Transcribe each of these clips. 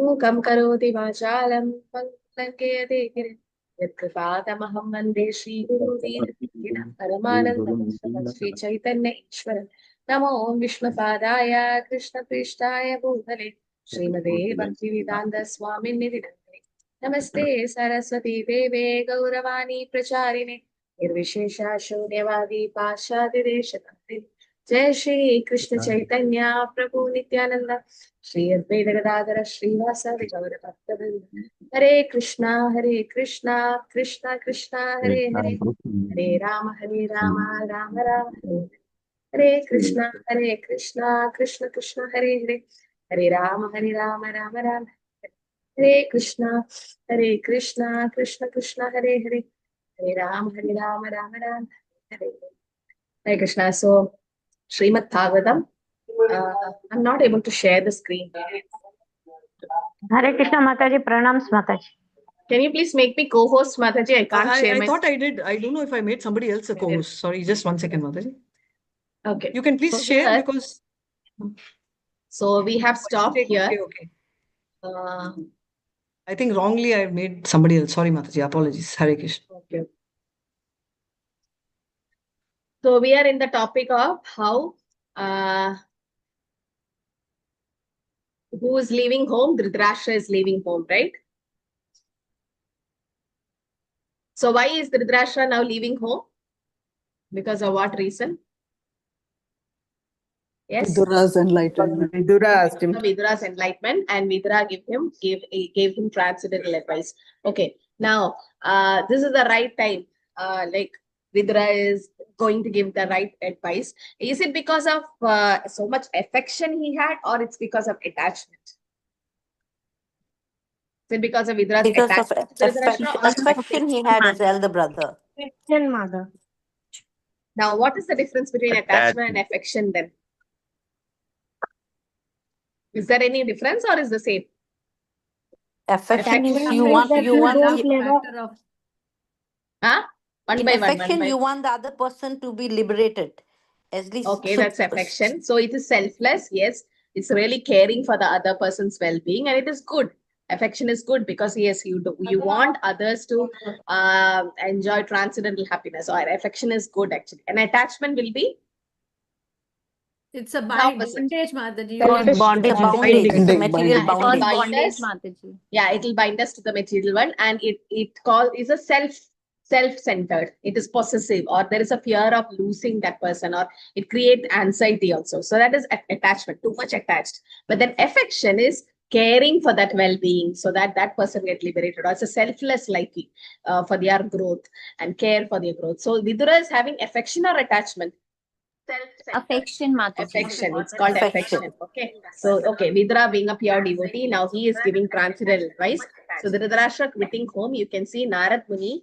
मूकं करोति वाचालं लङ्कयते गिरिं यत्कृपातमहं वन्दे श्रीगुरुवीरं परमानन्दं श्रीचैतन्य ईश्वरं नमो विष्णुपादाय कृष्णपृष्ठाय भूतले श्रीमते भक्तिवेदान्त स्वामिन्निधि नमस्ते सरस्वती देवे गौरवाणी प्रचारिणे निर्विशेष शून्यवादी पाश्चात्यदेशतारिणे जय श्री कृष्ण चैतन्य प्रभु नित्यानंद श्री अद्वैत गदाधर श्रीवासादि गौर भक्तवृंद हरे कृष्णा कृष्णा कृष्णा हरे हरे हरे राम राम राम हरे कृष्णा कृष्ण कृष्ण हरे हरे हरे राम राम राम हरे Krishna Krishna Krishna Hare Hare Hare Ram Ram Ram Hare Hare Krishna. So Srimad Bhagavatam. I'm not able to share the screen. Hare Krishna Mataji, pranams Mataji. Can you please make me co-host, Mataji? I can't share I thought I did. I don't know if I made somebody else a co-host. Sorry, just 1 second, Mataji. Okay. You can please share because... So we have stopped here. Okay. I think wrongly I made somebody else. Sorry, Mataji. Apologies. Hare Krishna. Okay. So we are in the topic of how who is leaving home? Dhritarashtra is leaving home, right? So why is Dhritarashtra now leaving home? Because of what reason? Yes. Vidura's enlightenment. Vidura's enlightenment, and Vidura gave him transcendental advice. Okay. Now, this is the right time. Like Vidura is going to give the right advice. Is it because of so much affection he had, or it's because of attachment? Is it because of Vidura's affection he had as elder brother? Affection, mother. Now, what is the difference between attachment and affection then? Is there any difference or is the same? Affection is you want affection you want the other person to be liberated. At least. Okay, that's affection. So it is selfless. Yes, it's really caring for the other person's well-being, and it is good. Affection is good because yes, you want others to enjoy transcendental happiness. Or affection is good actually. And attachment will be. It's a bondage, Mataji. Bondage. It's a material bondage, Mataji. Yeah, it will bind us to the material one, and it is a self-centered. It is possessive, or there is a fear of losing that person, or it creates anxiety also. So that is attachment, too much attached. But then affection is caring for that well-being, so that that person get liberated. Or it's a selfless liking for their growth and care for their growth. So Vidura is having affection or attachment? Affection, Mataji. Affection. It's called affection. Okay. So, okay, Vidura being a pure devotee, now he is giving transcendental advice. So, the Dhritarashtra quitting home, you can see Narad Muni.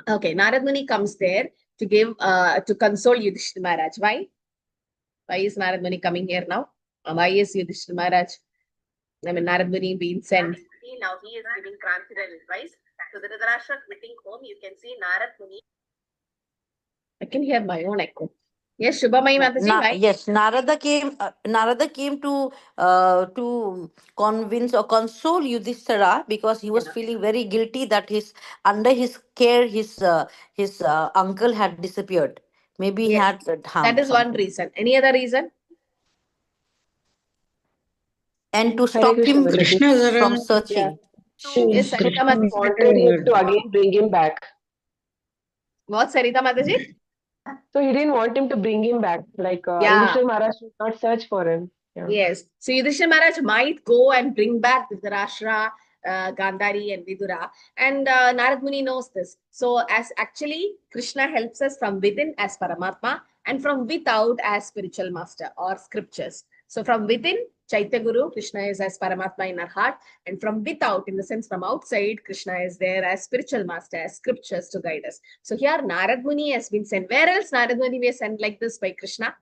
Okay, Narad Muni comes there to give, to console Yudhishthira Maharaj. Why? Why is Narad Muni coming here now? Why is Yudhishthira Maharaj? I mean, Narad Muni being sent. Now he is giving transcendental advice. So, the Dhritarashtra quitting home, you can see Narad Muni. I can hear my own echo. Yes, Shubhamai Mataji. Yes, Narada came to convince or console Yudhishthira because he was feeling very guilty that under his care his uncle had disappeared. Maybe he had harmed. That is one reason. Any other reason? And to stop him from searching. Yes, Sarita Mataji wanted to again bring him back. What, Sarita Mataji? So he didn't want him to bring him back. Like Yudhishthira Maharaj should not search for him. Yeah. Yes. So Yudhishthira Maharaj might go and bring back Dhritarashtra, Gandhari and Vidura. And Narad Muni knows this. So as actually Krishna helps us from within as Paramatma and from without as spiritual master or scriptures. So from within, Chaitya Guru, Krishna is as Paramatma in our heart. And from without, in the sense from outside, Krishna is there as spiritual master, as scriptures to guide us. So here Narad Muni has been sent. Where else Narad Muni was sent like this by Krishna?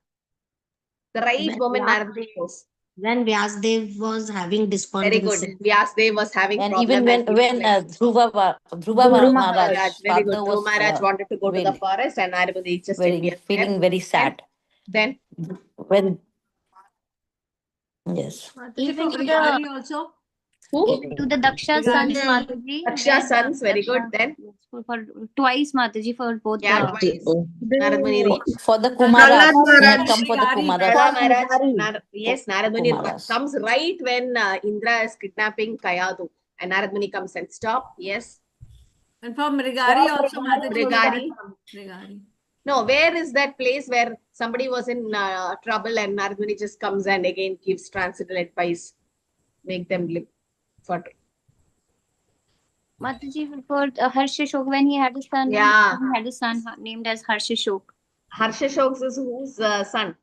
The right moment Narad Muni goes. When Vyasdev was having despondency. Very good. Vyasdev was having and problem. Even when Dhruva Maharaj, very good. Dhruva Maharaj wanted to go to the forest and Narad Muni just feeling very sad. Then? When Yes. Even for to Brigari the also. Who? Daksha's sons, Brigari. Mataji. Daksha's when, sons, very good. Then? yes, for twice, Mataji, for both Yeah, the. twice. Narad Muni reached. For the Prahlad Kumaras. He Maharaj. had come for the Brigari. Kumaras. Prahlad Maharaj, yes, Narad Muni Kumaras. comes right when Indra is kidnapping Kayadu. And Narad Muni comes and stop. Yes. And for Brigari also, Mataji. Brigari. Brigari. No, where is that place where somebody was in trouble and Narad Muni just comes and again gives transcendental advice, make them live for. Mataji, for Harshashok, when he had a son, Yeah. he had a son named as Harshashok. Harsha Shok's is whose son?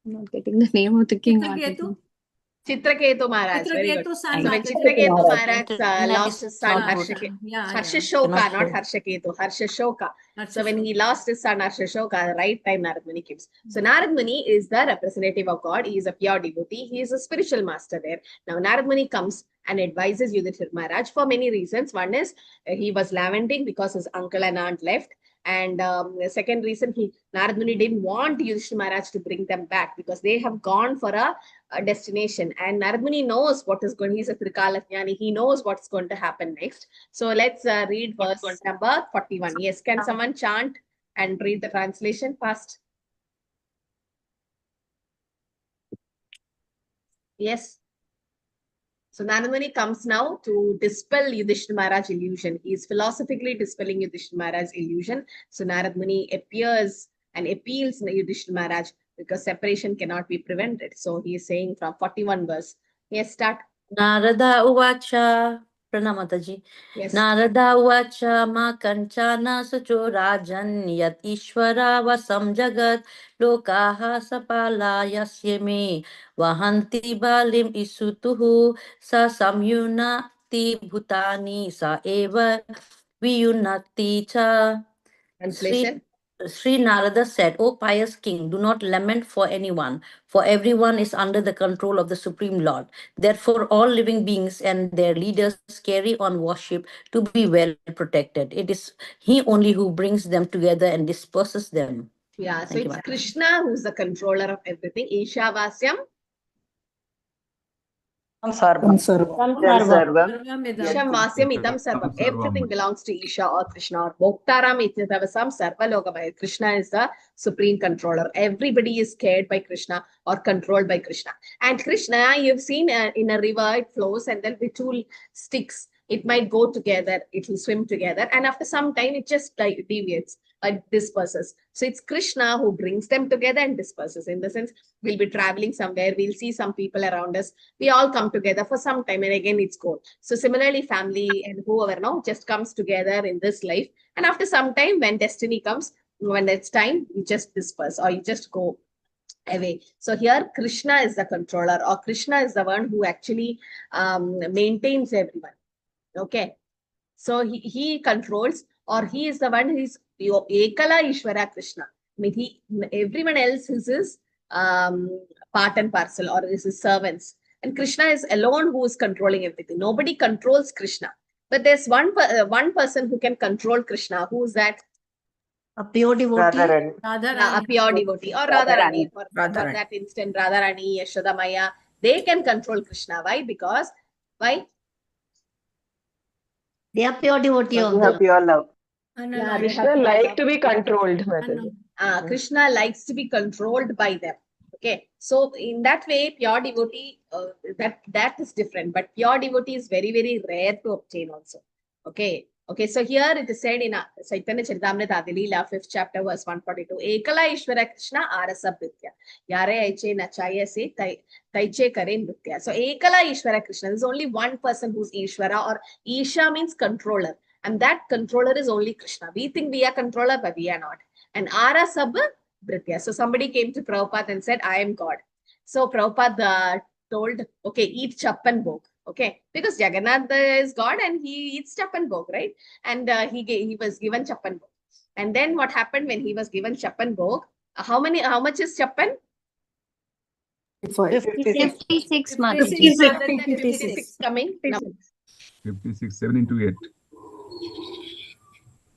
I'm not getting the name of the king. Chitraketu. Chitraketu Maharaj. Very good. Chitraketu son, So when Mataji. Chitraketu Maharaj Internet lost is his son, not good. Harsha Yeah. Shoka, Cannot not show. Harshaketu, Harsha Shoka. So when Harshashok. he lost his son Harsha Shoka, right time Narad Muni comes. So Narad Muni is the representative of God. He is a pure devotee. He is a spiritual master there. Now Narad Muni comes and advises Yudhishthira Maharaj for many reasons. One is he was lamenting because his uncle and aunt left. And the second reason, Narad Muni didn't want Yudhishthira Maharaj to bring them back because they have gone for a destination. And Narad Muni knows what is going. He's a Trikalatjnani. He knows what's going to happen next. So let's read verse number 41. Yes, can someone chant and read the translation fast? Yes. So Narad Muni comes now to dispel Yudhishthira Maharaj's illusion. He is philosophically dispelling Yudhishthira Maharaj's illusion. So Narad Muni appears and appeals to Yudhishthira Maharaj because separation cannot be prevented. So he is saying from 41 verse. Yes, start. Narada Uvacha. Pranamataji. Yes. Narada Uvacha ma kanchana sucho rajan yat ishvara vasam jagat lokaha sapala yasyame vahanti balim isutuhu sa samyunati bhutani sa eva viyunati cha. Translation. Sri Narada said, O pious king, do not lament for anyone, for everyone is under the control of the Supreme Lord. Therefore, all living beings and their leaders carry on worship to be well protected. It is He only who brings them together and disperses them. Yeah, so Thank you, it's ma'am. Krishna who's the controller of everything. Isha Vasyam. Sarvam. Sarvam idam. Isham Vasyam Idam Sarvam. Everything belongs to Isha or Krishna or Bhoktaram Itnatavasam Sarva Lokabhaya. Krishna is the supreme controller. Everybody is cared by Krishna or controlled by Krishna. And Krishna, you've seen in a river, it flows and then the two sticks, it might go together, it will swim together. And after some time, it just deviates, disperses. So it's Krishna who brings them together and disperses. In the sense, we'll be traveling somewhere, we'll see some people around us, we all come together for some time and again it's gone. So similarly, family and whoever now just comes together in this life. And after some time, when destiny comes, when it's time, you just disperse or you just go away. So here Krishna is the controller or Krishna is the one who actually maintains everyone. Okay. So he controls or he is the one who is Ekala Ishvara Krishna. I mean, everyone else is his part and parcel or is his servants. And Krishna is alone who is controlling everything. Nobody controls Krishna. But there's one person who can control Krishna. Who is that? A pure devotee. A pure devotee or Radharani. For that instant, Radharani, Yashoda Maya, they can control Krishna. Why? Because, why? They are pure devotee of You have the pure love. Yeah, Krishna like to be controlled, Mataji. Krishna likes to be controlled by them. Okay, so in that way, pure devotee, that is different. But pure devotee is very, very rare to obtain also. Okay. Okay, so here it is said in Chaitanya Charitamrita Adilila, 5th chapter, verse 142. Ekala Ishvara Krishna Arasa Britya. Yare Aiche Nachaya se Taiche Kare Nritya. So Ekala Ishvara Krishna. There's only one person who's Ishvara or Isha means controller. And that controller is only Krishna. We think we are controller, but we are not. And Ara Sab Britya. So somebody came to Prabhupada and said, I am God. So Prabhupada told, okay, eat chappan bhog. Okay, because Jagannath is God and he eats chappan bhog, right? And he was given chappan bhog. And then what happened when he was given chappan bhog? How much is chappan? 56 56 coming. Now, 56, 7 into 8.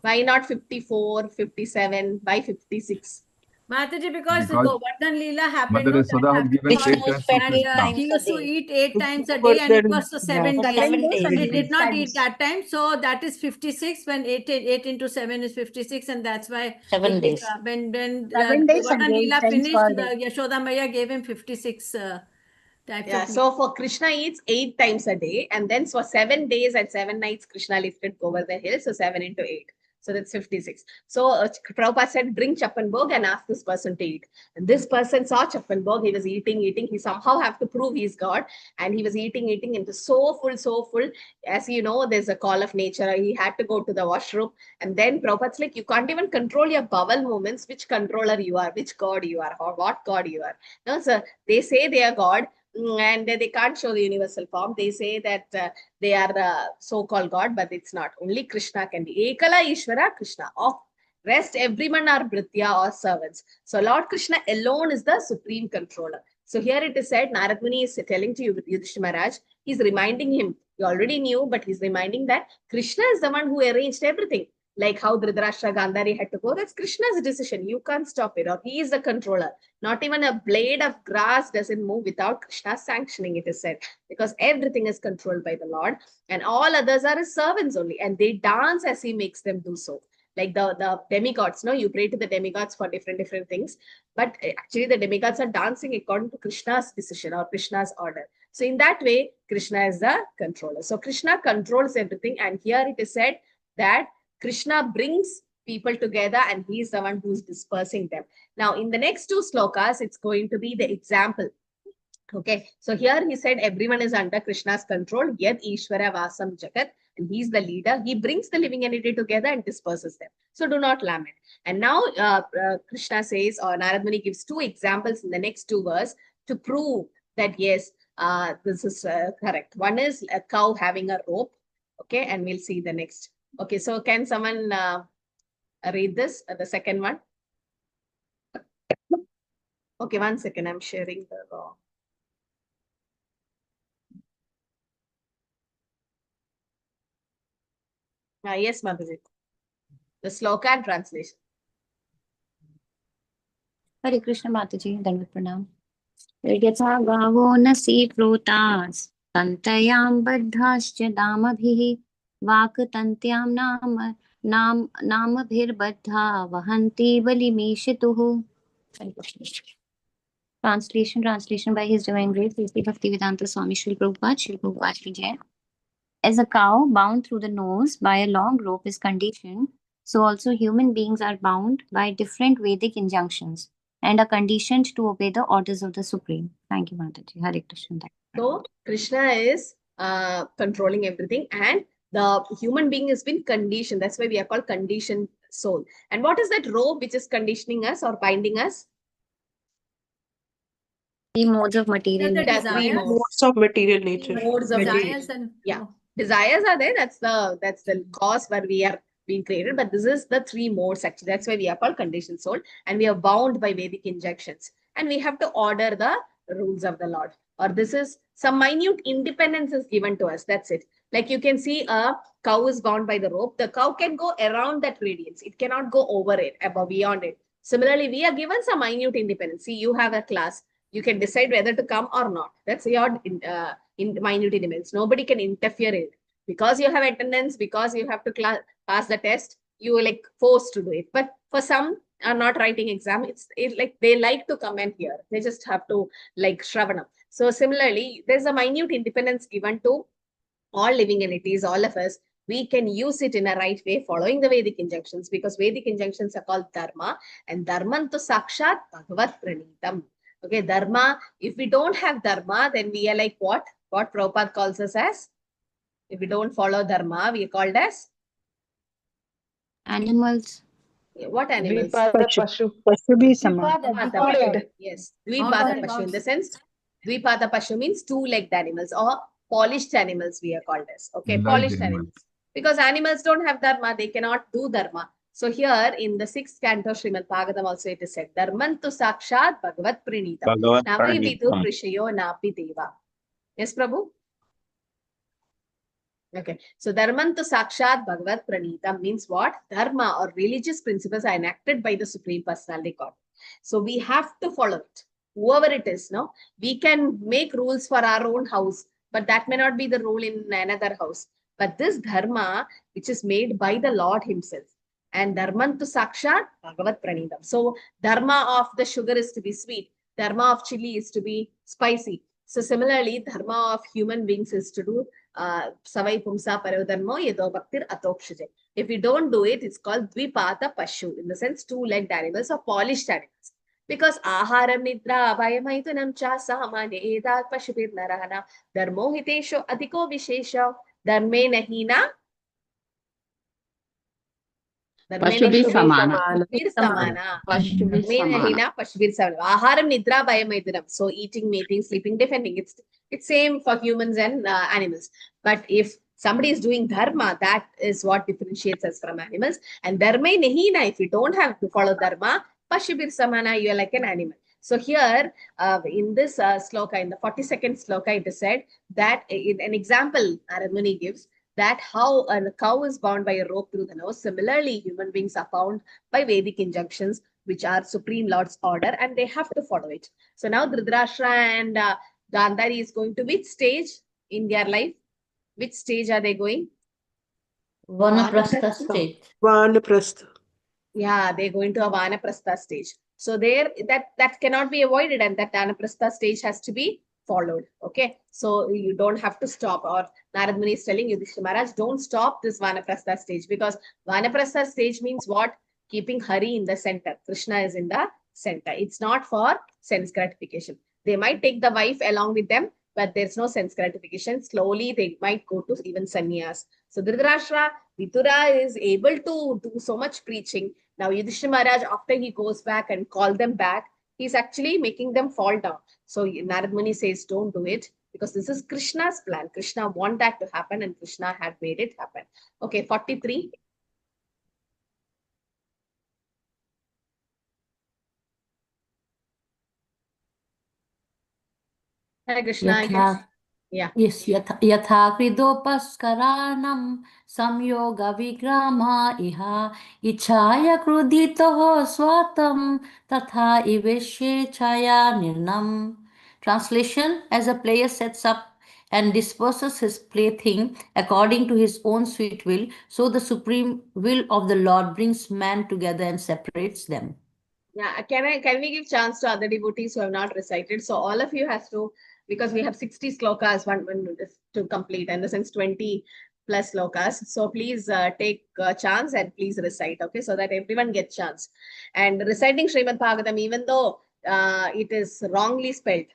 why not 54, 57? Why 56? Mataji, because the Because Govardhan Leela happened, Mother no, Yasoda that has happened. given Krishna 8 was times fed to And 8 Krishna. times he a used to day. eat 8 times a day, and it Govardhan, was for yeah, 7 days. 7 days. He did not times. eat that time, so that is 56. When 8 into 7 is 56, and that's why 7 it is, days. when 7 days and Govardhan 8 Leela times finished, per day. the Yashoda Maya gave him 56 types Yeah, of meat. so for Krishna eats 8 times a day, and then for 7 days and 7 nights, Krishna lifted over the hill. So 7 into 8. So that's 56. So Prabhupada said, bring Chappanbhog and ask this person to eat. And this person saw Chappanbhog. He was eating. He somehow have to prove he's God. And he was eating, and it was so full. As you know, there's a call of nature. He had to go to the washroom. And then Prabhupada's like, you can't even control your bowel movements, which controller you are, which God you are, or what God you are. No, so they say they are God. And they can't show the universal form. They say that they are the so-called God, but it's not. Only Krishna can be. Ekala Ishvara Krishna. Of rest, everyone are Bhritya or servants. So Lord Krishna alone is the supreme controller. So here it is said, Narad Muni is telling to Yudhishthira Maharaj, he's reminding him, he already knew, but he's reminding that Krishna is the one who arranged everything. Like how Dhritarashtra Gandhari had to go, that's Krishna's decision. You can't stop it, or he is the controller. Not even a blade of grass doesn't move without Krishna's sanctioning, it is said, because everything is controlled by the Lord, and all others are his servants only, and they dance as he makes them do so. Like the demigods, no, you pray to the demigods for different things, but actually the demigods are dancing according to Krishna's decision or Krishna's order. So in that way, Krishna is the controller. So Krishna controls everything, and here it is said that Krishna brings people together, and he is the one who's dispersing them. Now, in the next 2 slokas, it's going to be the example. Okay, so here he said everyone is under Krishna's control. Yad Ishvara Vasam Jagat, and he's the leader. He brings the living entity together and disperses them. So do not lament. And now Krishna says, or Narad Muni gives 2 examples in the next 2 verses to prove that yes, this is correct. One is a cow having a rope. Okay, and we'll see the next. Okay, so can someone read this, the second one? Okay, 1 second, I'm sharing the raw. Yes, Madhuri. The sloka and translation. Hare Krishna Mataji, Dandavat Pranam. Yatha gavo nasi protas tantayam baddhascha damabhihi vaktantyam namabhir baddha vahanti balimeshituhu. Translation by His Divine Grace, Sri Bhaktivedanta Swami Srila Prabhupada, Srila Prabhupada Ki Jai. As a cow bound through the nose by a long rope is conditioned, so also human beings are bound by different Vedic injunctions and are conditioned to obey the orders of the Supreme. Thank you, Mataji. Hare Krishna. So Krishna is controlling everything, and the human being has been conditioned. That's why we are called conditioned soul. And what is that rope which is conditioning us or binding us? 3 modes of material The nature. Three desires, modes. Modes of material nature. Modes of desires nature. and Yeah. Desires are there. That's the cause where we are being created. But this is the 3 modes actually. That's why we are called conditioned soul, and we are bound by Vedic injunctions. And we have to order the rules of the Lord. Or this is some minute independence is given to us. That's it. Like you can see a cow is bound by the rope. The cow can go around that radiance. It cannot go over it, above, beyond it. Similarly, we are given some minute independence. See, you have a class. You can decide whether to come or not. That's your in minute independence. Nobody can interfere in it. Because you have attendance, because you have to pass the test, you are like forced to do it. But for some are not writing exam, it's like they like to come and hear. They just have to like Shravanam. So similarly, there's a minute independence given to all living entities, all of us. We can use it in a right way following the Vedic injunctions, because Vedic injunctions are called dharma, and dharmantu sakshat bhagavat pranitam. Okay, dharma. If we don't have dharma, then we are like what? What Prabhupada calls us as? If we don't follow dharma, we are called as Animals. what animals? Dvipada Pashu. Pashu bhi sama. Dvipada. Yes, Dvipada Organ Pashu. In the dogs. sense, Dvipada Pashu means 2-legged animals or polished animals we are called as. Okay, Enlightened polished animals. animals. Because animals don't have dharma, they cannot do dharma. So here in the 6th canto Srimad Bhagavatam also it is said, Dharmantu sakshat bhagavat pranitam. Navi vidur prishayo napi deva. Yes, Prabhu? Okay, so Dharmantu Sakshat Bhagavat Pranitam means what? Dharma or religious principles are enacted by the Supreme Personality God. So we have to follow it. Whoever it is, no? We can make rules for our own house, but that may not be the rule in another house. But this dharma, which is made by the Lord himself, and dharmantu sakshat bhagavat pranidam. So dharma of the sugar is to be sweet. Dharma of chili is to be spicy. So similarly, dharma of human beings is to do savai pumsa parodharmo yedo bhaktir atokshije. If we don't do it, it's called dvipata pashu, in the sense two-legged animals or polished animals. Because aharam nidra abhayamaitunam cha samane edat pashupir narahana dharmo hitesho adhiko vishesha dharme nahina Pashubhi samana. Aharam nidra bhayamaitunam. So eating, mating, sleeping, defending. It's same for humans and animals. But if somebody is doing dharma, that is what differentiates us from animals. And dharma nahina, if you don't have to follow dharma, pashubir samana, you are like an animal. So here, in this sloka, in the 42nd sloka, it is said that an example Narad Muni gives, that how a cow is bound by a rope through the nose. Similarly, human beings are bound by Vedic injunctions, which are Supreme Lord's order, and they have to follow it. So now Dhritarashtra and Gandhari is going to which stage in their life? Which stage are they going? Vanaprastha stage. Vanaprastha. Yeah, they're going to a Vanaprastha stage. So there, that cannot be avoided, and that Vanaprastha stage has to be followed. Okay, so you don't have to stop. Or Narad Muni is telling Yudhishthira Maharaj, don't stop this Vanaprastha stage, because Vanaprastha stage means what? Keeping Hari in the center. Krishna is in the center. It's not for sense gratification. They might take the wife along with them, but there's no sense gratification. Slowly, they might go to even sannyas. So Dhritarashtra, Vidura is able to do so much preaching. Now Yudhishthira Maharaj, after he goes back and call them back, he's actually making them fall down. So Narad Muni says, don't do it, because this is Krishna's plan. Krishna wanted that to happen, and Krishna had made it happen. Okay, 43. Hare Krishna, I guess. Yeah. Yes, yatha kridopaskaranam samyoga vigrama iha ichaya kruditoho swatam tatha iveshe chaya nirnam. Translation: as a player sets up and disperses his plaything according to his own sweet will, so the supreme will of the Lord brings man together and separates them. Yeah, can we give chance to other devotees who have not recited? So all of you has to, because we have 60 slokas one to complete, and since 20 plus slokas. So please take a chance and please recite, okay, so that everyone gets chance. And reciting Srimad Bhagavatam, even though it is wrongly spelled,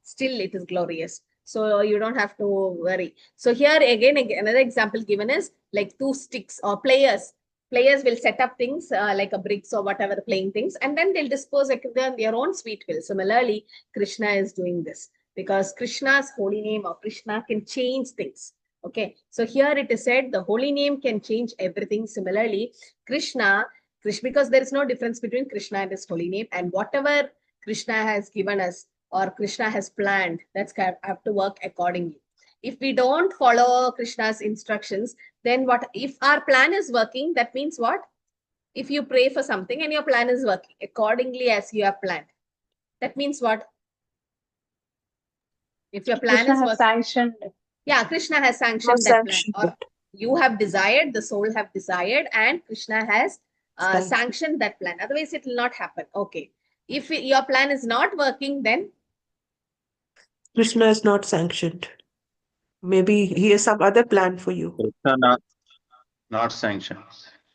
still it is glorious. So you don't have to worry. So here again, another example given is like two sticks or players. Players will set up things like a bricks or whatever, playing things, and then they'll dispose of their own sweet will. Similarly, Krishna is doing this, because Krishna's holy name or Krishna can change things. Okay, so here it is said the holy name can change everything. Similarly, Krishna, because there is no difference between Krishna and his holy name, and whatever Krishna has given us or Krishna has planned, that's have to work accordingly. If we don't follow Krishna's instructions, then what? If our plan is working, that means what? If you pray for something and your plan is working accordingly as you have planned, that means what? If your plan Krishna is has working, sanctioned it. yeah, Krishna has sanctioned that plan, or you have desired, the soul have desired, and Krishna has sanctioned that plan. Otherwise, it will not happen. Okay. If your plan is not working, then Krishna is not sanctioned. Maybe he has some other plan for you. Krishna not sanctioned.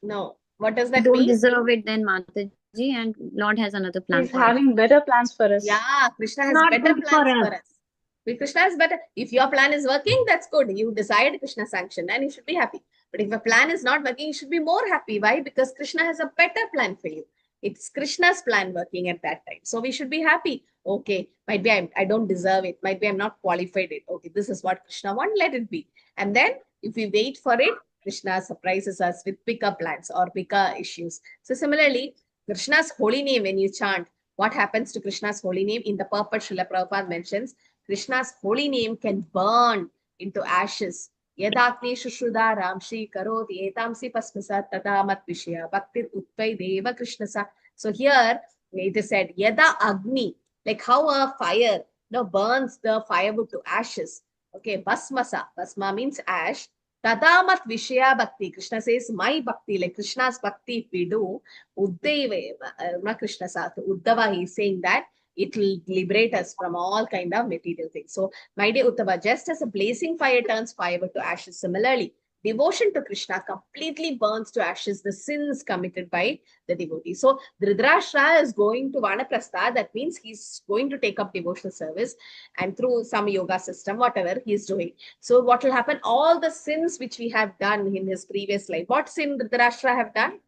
no. What does that Don't mean? deserve it then, Mataji, and Lord has another plan He's for us. having better plans for us. Yeah, Krishna has Not better good plans for for us. Krishna is better. If your plan is working, that's good. You desired Krishna sanction and you should be happy. But if your plan is not working, you should be more happy. Why? Because Krishna has a better plan for you. It's Krishna's plan working at that time. So we should be happy. Okay, might be I don't deserve it. Might be I'm not qualified it. Okay, this is what Krishna wants. Let it be. And then if we wait for it, Krishna surprises us with bigger plans or bigger issues. So similarly, Krishna's holy name, when you chant, what happens to Krishna's holy name? In the purport, Srila Prabhupada mentions, Krishna's holy name can burn into ashes. Yadakni shushuda ramshi karoti etamsi pasmasa tadamat vishya bhaktir utpai deva krishnasa. So here, it is said, Yada Agni, like how a fire burns the firewood to ashes. Okay, Basmasa. Basma means ash. Tadamat Vishya Bhakti. Krishna says, my bhakti, like Krishna's bhakti, if we do, Uddhava, Krishna Sat, Uddhava, he is saying that it will liberate us from all kind of material things. So, my dear Uddhava, just as a blazing fire turns firewood to ashes, similarly, devotion to Krishna completely burns to ashes the sins committed by the devotee. So Dhritarashtra is going to Vanaprastha. That means he's going to take up devotional service, and through some yoga system, whatever he's doing. So what will happen? All the sins which we have done in his previous life. What sin Dhritarashtra have done?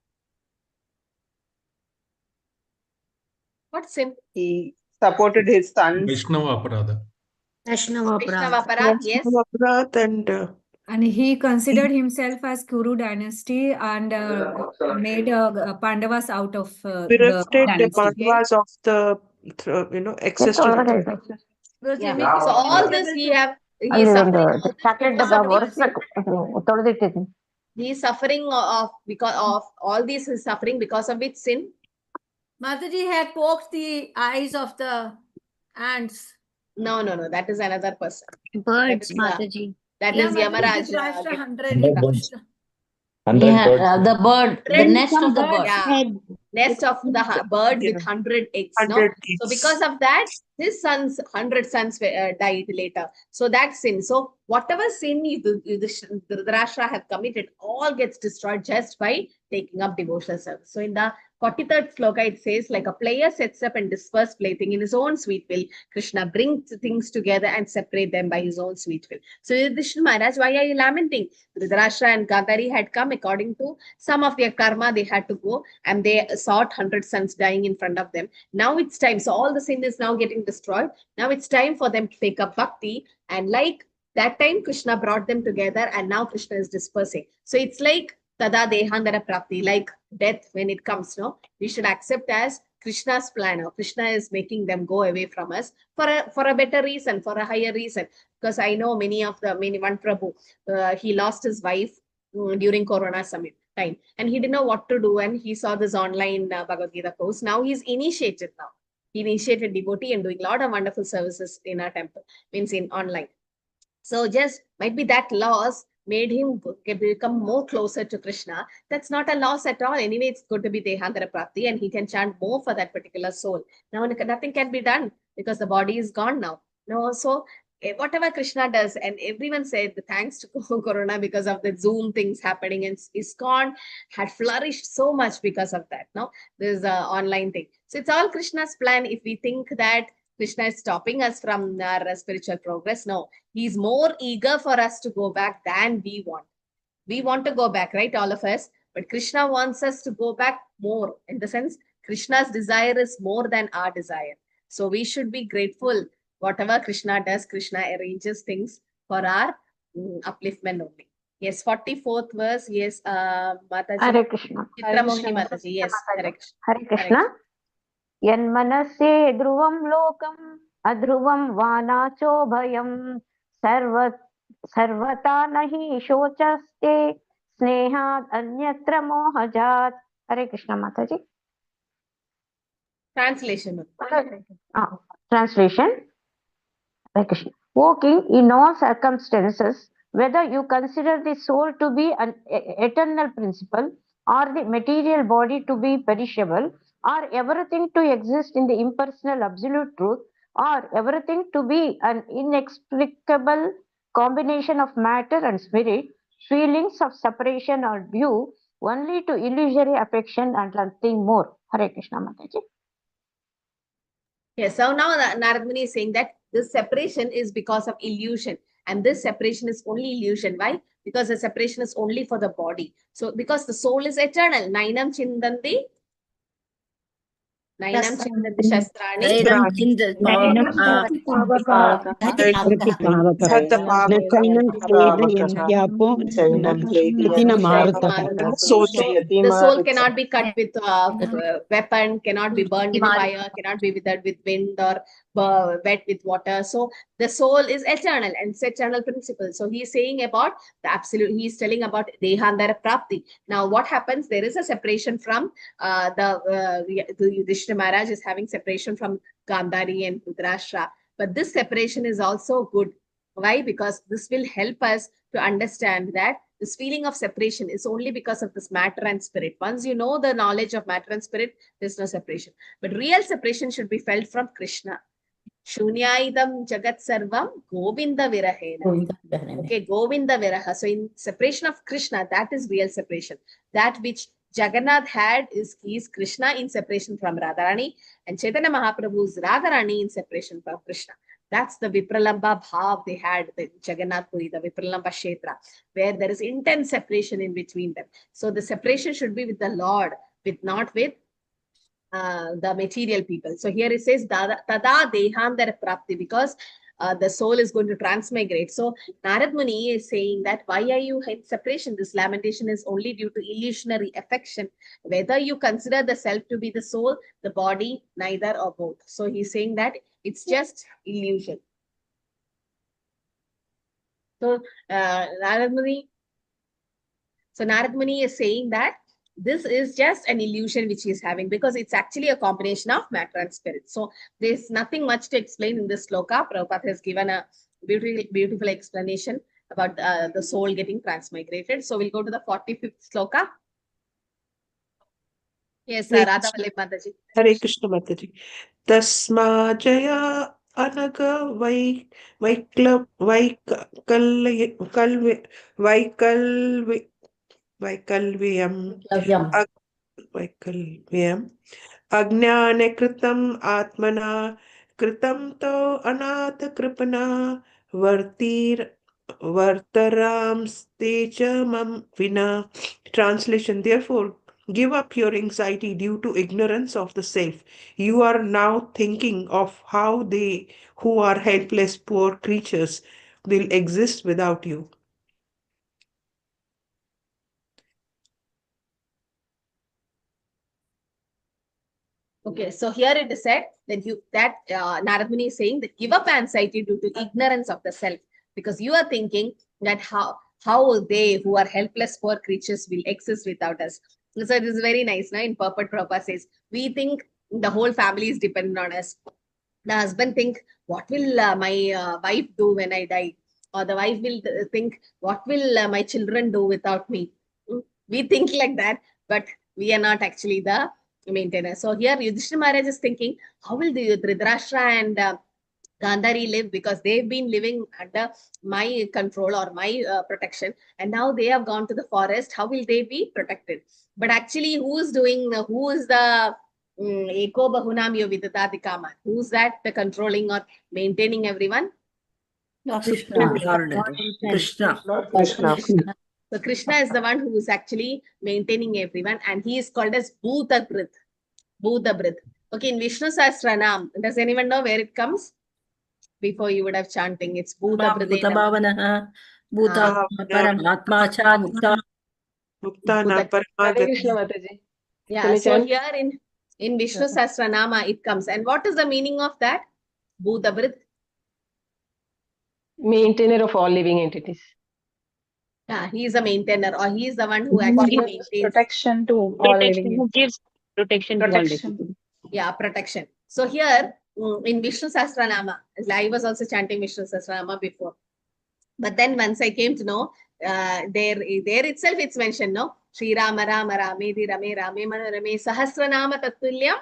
What sin? He supported his sons. Vaishnava Aparadha. Vaishnava Aparadha, yes. And he considered himself as Kuru dynasty and made Pandavas out of Berefted the dynasty. Pandavas of the excess to Yeah. So all this he is suffering of because of all this is suffering because of which sin? Mataji had poked the eyes of the ants. No. That is another person. Birds, Mataji. That is Yamaraj. The bird, the nest of the bird. Yeah. Nest of the bird with 100 eggs. So because of that, his sons, 100 sons died later. So that's sin. So whatever sin Dhritarashtra have committed, all gets destroyed just by taking up devotional service. So in the 43rd sloka, it says, like a player sets up and disperses plaything in his own sweet will, Krishna brings things together and separate them by his own sweet will. So Yudhishthira Maharaj, why are you lamenting? Dhritarashtra and Gandhari had come according to some of their karma, they had to go, and they saw 100 sons dying in front of them. Now it's time. So all the sin is now getting destroyed. Now it's time for them to take up bhakti. And like that time, Krishna brought them together, and now Krishna is dispersing. So it's like Tada Dehandara Prapti, like death when it comes, we should accept as Krishna's plan. Krishna is making them go away from us for a better reason, for a higher reason. Because I know one Prabhu, he lost his wife during Corona Summit time, and he didn't know what to do, and he saw this online Bhagavad Gita course. Now he's initiated now. He initiated devotee and doing a lot of wonderful services in our temple, means in online. So just might be that loss made him become more closer to Krishna. That's not a loss at all. Anyway, it's good to be Dehandara Prapti, and he can chant more for that particular soul. Now nothing can be done because the body is gone now. So whatever Krishna does, and everyone said thanks to Corona because of the Zoom things happening, and ISKCON had flourished so much because of that. There's an online thing. So it's all Krishna's plan. If we think that Krishna is stopping us from our spiritual progress, no, he's more eager for us to go back than we want. We want to go back, right, all of us, but Krishna wants us to go back more. In the sense, Krishna's desire is more than our desire. So we should be grateful. Whatever Krishna does, Krishna arranges things for our upliftment only. Yes, 44th verse. Yes, Mataji. Hare Krishna. Chitramohini Mataji. Yes, Hare Krishna. Hare Krishna. Yanmanasye dhruvam lokam adhruvam vanacho bhayam sarvata nahi shochaste snehat anyatra mohajat. Hare Krishna, Mataji. Translation. Translation. Hare Krishna. O King, in all circumstances, whether you consider the soul to be an eternal principle, or the material body to be perishable, or everything to exist in the impersonal absolute truth, or everything to be an inexplicable combination of matter and spirit, feelings of separation are due only to illusory affection and nothing more. Hare Krishna, Mataji. Yes, so now Narad Muni is saying that this separation is because of illusion, and this separation is only illusion. Why? Because the separation is only for the body. So because the soul is eternal, Nainam Chindanti. Nainam Chindanti Shastrani. The soul cannot be cut with weapon, cannot be burned in fire, cannot be withered with wind or wet with water. So the soul is eternal and it's eternal principle. So he's saying about the absolute, he's telling about Dehandara Prapti. Now what happens? There is a separation from the Yudhishthira Maharaj is having separation from Gandhari and Dhritarashtra. But this separation is also good. Why? Because this will help us to understand that this feeling of separation is only because of this matter and spirit. Once you know the knowledge of matter and spirit, there's no separation. But real separation should be felt from Krishna. Shunyaidam Jagat Sarvam Govinda Virahena. Okay, Govinda Viraha. So in separation of Krishna, that is real separation. That which Jagannath had is Krishna in separation from Radharani, and Chaitanya Mahaprabhu's Radharani in separation from Krishna. That's the Vipralamba Bhav they had, the Jagannath Puri, the Vipralamba Kshetra, where there is intense separation in between them. So the separation should be with the Lord, not with the material people. So here it says Tada Dehandara Prapti, because the soul is going to transmigrate. So Narad Muni is saying that why are you in separation? This lamentation is only due to illusionary affection. Whether you consider the self to be the soul, the body, neither or both. So he's saying that it's just illusion. So Narad Muni is saying that this is just an illusion which he is having, because it's actually a combination of matter and spirit. So there's nothing much to explain in this sloka. Prabhupada has given a beautiful explanation about the soul getting transmigrated. So we'll go to the 45th sloka. Yes, Radha Mataji. Hare Krishna Mataji. Tasma Jaya Anaga Vaikalvyam Ajnane Kritam Atmana Kritam To Anatha Kripana Vartaram Stecha Mam Vina. Translation: Therefore, give up your anxiety due to ignorance of the self. You are now thinking of how they who are helpless, poor creatures will exist without you. Okay, so here it is said that Narad Muni is saying that give up anxiety due to ignorance of the self, because you are thinking that how they who are helpless poor creatures will exist without us. So it is very nice. Now in Purport Prabhupada says, we think the whole family is dependent on us. The husband think, what will my wife do when I die? Or the wife will think, what will my children do without me? We think like that, but we are not actually the maintainer. So here Yudhishthira Maharaj is thinking, how will the Dhritarashtra and Gandhari live, because they've been living under my control or my protection, and now they have gone to the forest. How will they be protected? But actually, who is the Eko Bahunam Yovidata Kama? Who's that controlling or maintaining everyone? Krishna. Krishna. So Krishna is the one who is actually maintaining everyone, and he is called as Bhutabrit. Bhutabrit. Okay, in Vishnu Sahasranam, does anyone know where it comes? Before you would have chanting, it's Bhutabhavanaha, Bhuta Paramatma Cha Mukta. Hare Krishna Mataji. Yeah, so here in Vishnu Sahasranama it comes. And what is the meaning of that? Bhutabrit. Maintainer of all living entities. Yeah, he is a maintainer, or he is the one who actually maintains. Protection to all living. Who gives protection to all living. Yeah, protection. So here in Vishnu Sahasranama, I was also chanting Vishnu Sahasranama before. But then once I came to know, there itself it's mentioned, no? Shri Rama Rama Ramedi Rame Rame Manarame Sahasranama Tatulyam.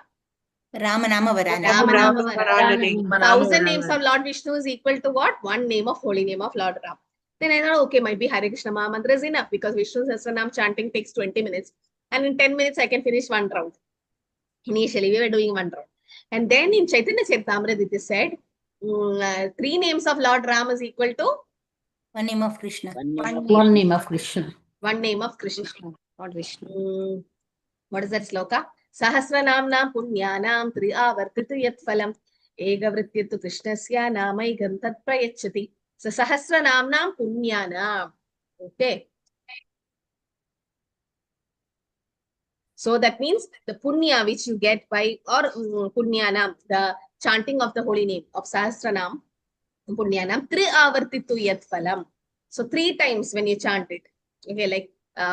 Ramanama Varana. Ramanama Varana. 1,000 names of Lord Vishnu is equal to what? One name of holy name of Lord Ram. Then I thought, okay, might be Hare Krishna Maha Mantra is enough, because Vishnu Sahasranam chanting takes 20 minutes. And in 10 minutes, I can finish one round. Initially, we were doing one round. And then in Chaitanya Charitamrita, it is said, 3 names of Lord Ram is equal to? One name of Krishna. One name of Krishna. One name of Krishna. Not Vishnu. What is that sloka? Sahasranamnam punyanam triavartitu yat phalam egavrityatu krishnasya namaigam tat prayachati. So Sahasranamnam punyanam. Okay. So that means the punya which you get by, or punyanam, the chanting of the holy name of Sahasranam, Punyanam, Tri Avartitu Yat Phalam. So 3 times when you chant it, okay, like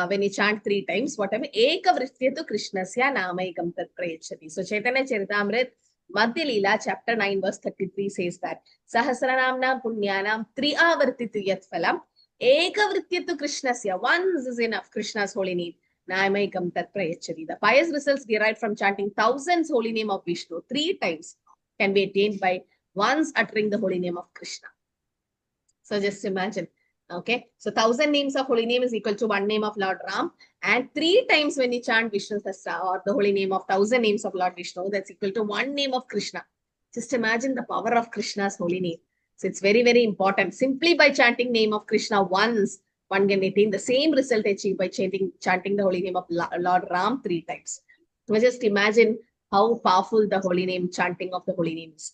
when you chant 3 times, whatever, Eka Vrityatu Krishnasya Namaikam Tat Prayachati. So Chaitanya Charitamrit, Madhya Leela, chapter 9, verse 33 says that Sahasranamna Punyanam Tri Avartitu Yat Phalam, Eka Vrityatu Krishnasya, once is enough, Krishna's holy name. Namaikam Tat Prayachati. The pious results derived from chanting thousands holy name of Vishnu 3 times can be attained by once uttering the holy name of Krishna. So just imagine. Okay, so 1000 names of holy name is equal to 1 name of Lord Ram, and 3 times when you chant Vishnu Sahasra or the holy name of 1000 names of Lord Vishnu, that's equal to 1 name of Krishna. Just imagine the power of Krishna's holy name. So it's very, very important. Simply by chanting name of Krishna once, one can attain the same result achieved by chanting the holy name of Lord Ram 3 times. So just imagine how powerful the holy name, chanting of the holy name is.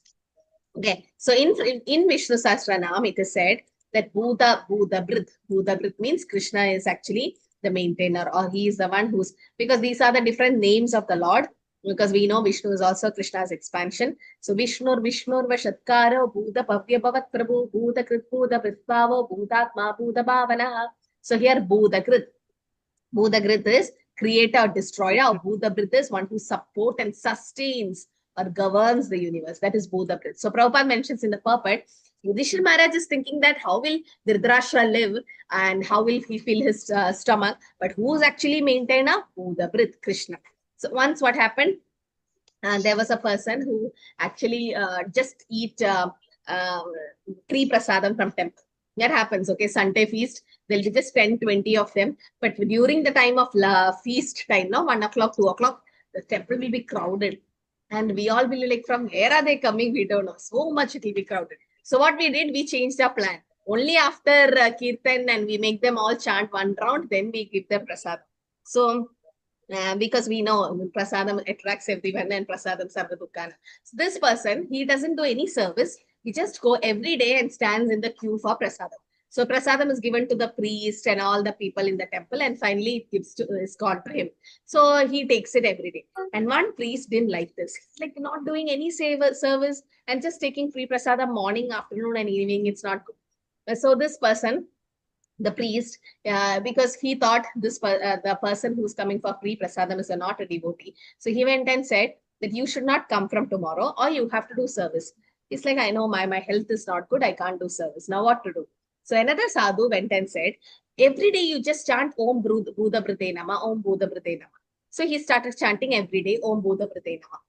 Okay, so in Vishnu Sahasranam, it is said that Buddha Brit means Krishna is actually the maintainer, or he is the one who's, because these are the different names of the Lord, because we know Vishnu is also Krishna's expansion. So Vishnur Vashatkara, Buddha Bhavya Bhavat Prabhu, Buddha Krit, Buddha Bhritbhavo, Buddhatma, Buddha Bhavana. So here Buddha Krit is creator or destroyer, or Buddha Brit is one who supports and sustains or governs the universe. That is Buddha Brit. So Prabhupada mentions in the purport, Yudhishthira Maharaj is thinking that how will Dhritarashtra live and how will he fill his stomach, but who is actually maintainer? Buddha Brit, Krishna. So once what happened, there was a person who actually just eat free prasadam from temple. That happens, okay, Sunday feast, there'll be just 10, 20 of them. But during the time of feast time, no, 1 o'clock, 2 o'clock, the temple will be crowded. And we all will be like, from where are they coming? We don't know. So much it will be crowded. So what we did, we changed our plan. Only after Kirtan and we make them all chant 1 round, then we give them prasadam. So, because we know prasadam attracts everyone and prasadam sarva dukkana. So this person, he doesn't do any service. He just go every day and stands in the queue for prasadam. So prasadam is given to the priest and all the people in the temple, and finally it is gone to him. So he takes it every day. And one priest didn't like this. He's like, not doing any service and just taking free prasadam morning, afternoon and evening. It's not good. So this person, the priest, because he thought this the person who's coming for free prasadam is not a devotee. So he went and said that you should not come from tomorrow, or you have to do service. He's like, I know my health is not good. I can't do service. Now what to do? So another sadhu went and said, every day you just chant Om Buddha Brite Nama, Om Buddha Brite Nama. So he started chanting every day Om Buddha Brite Nama.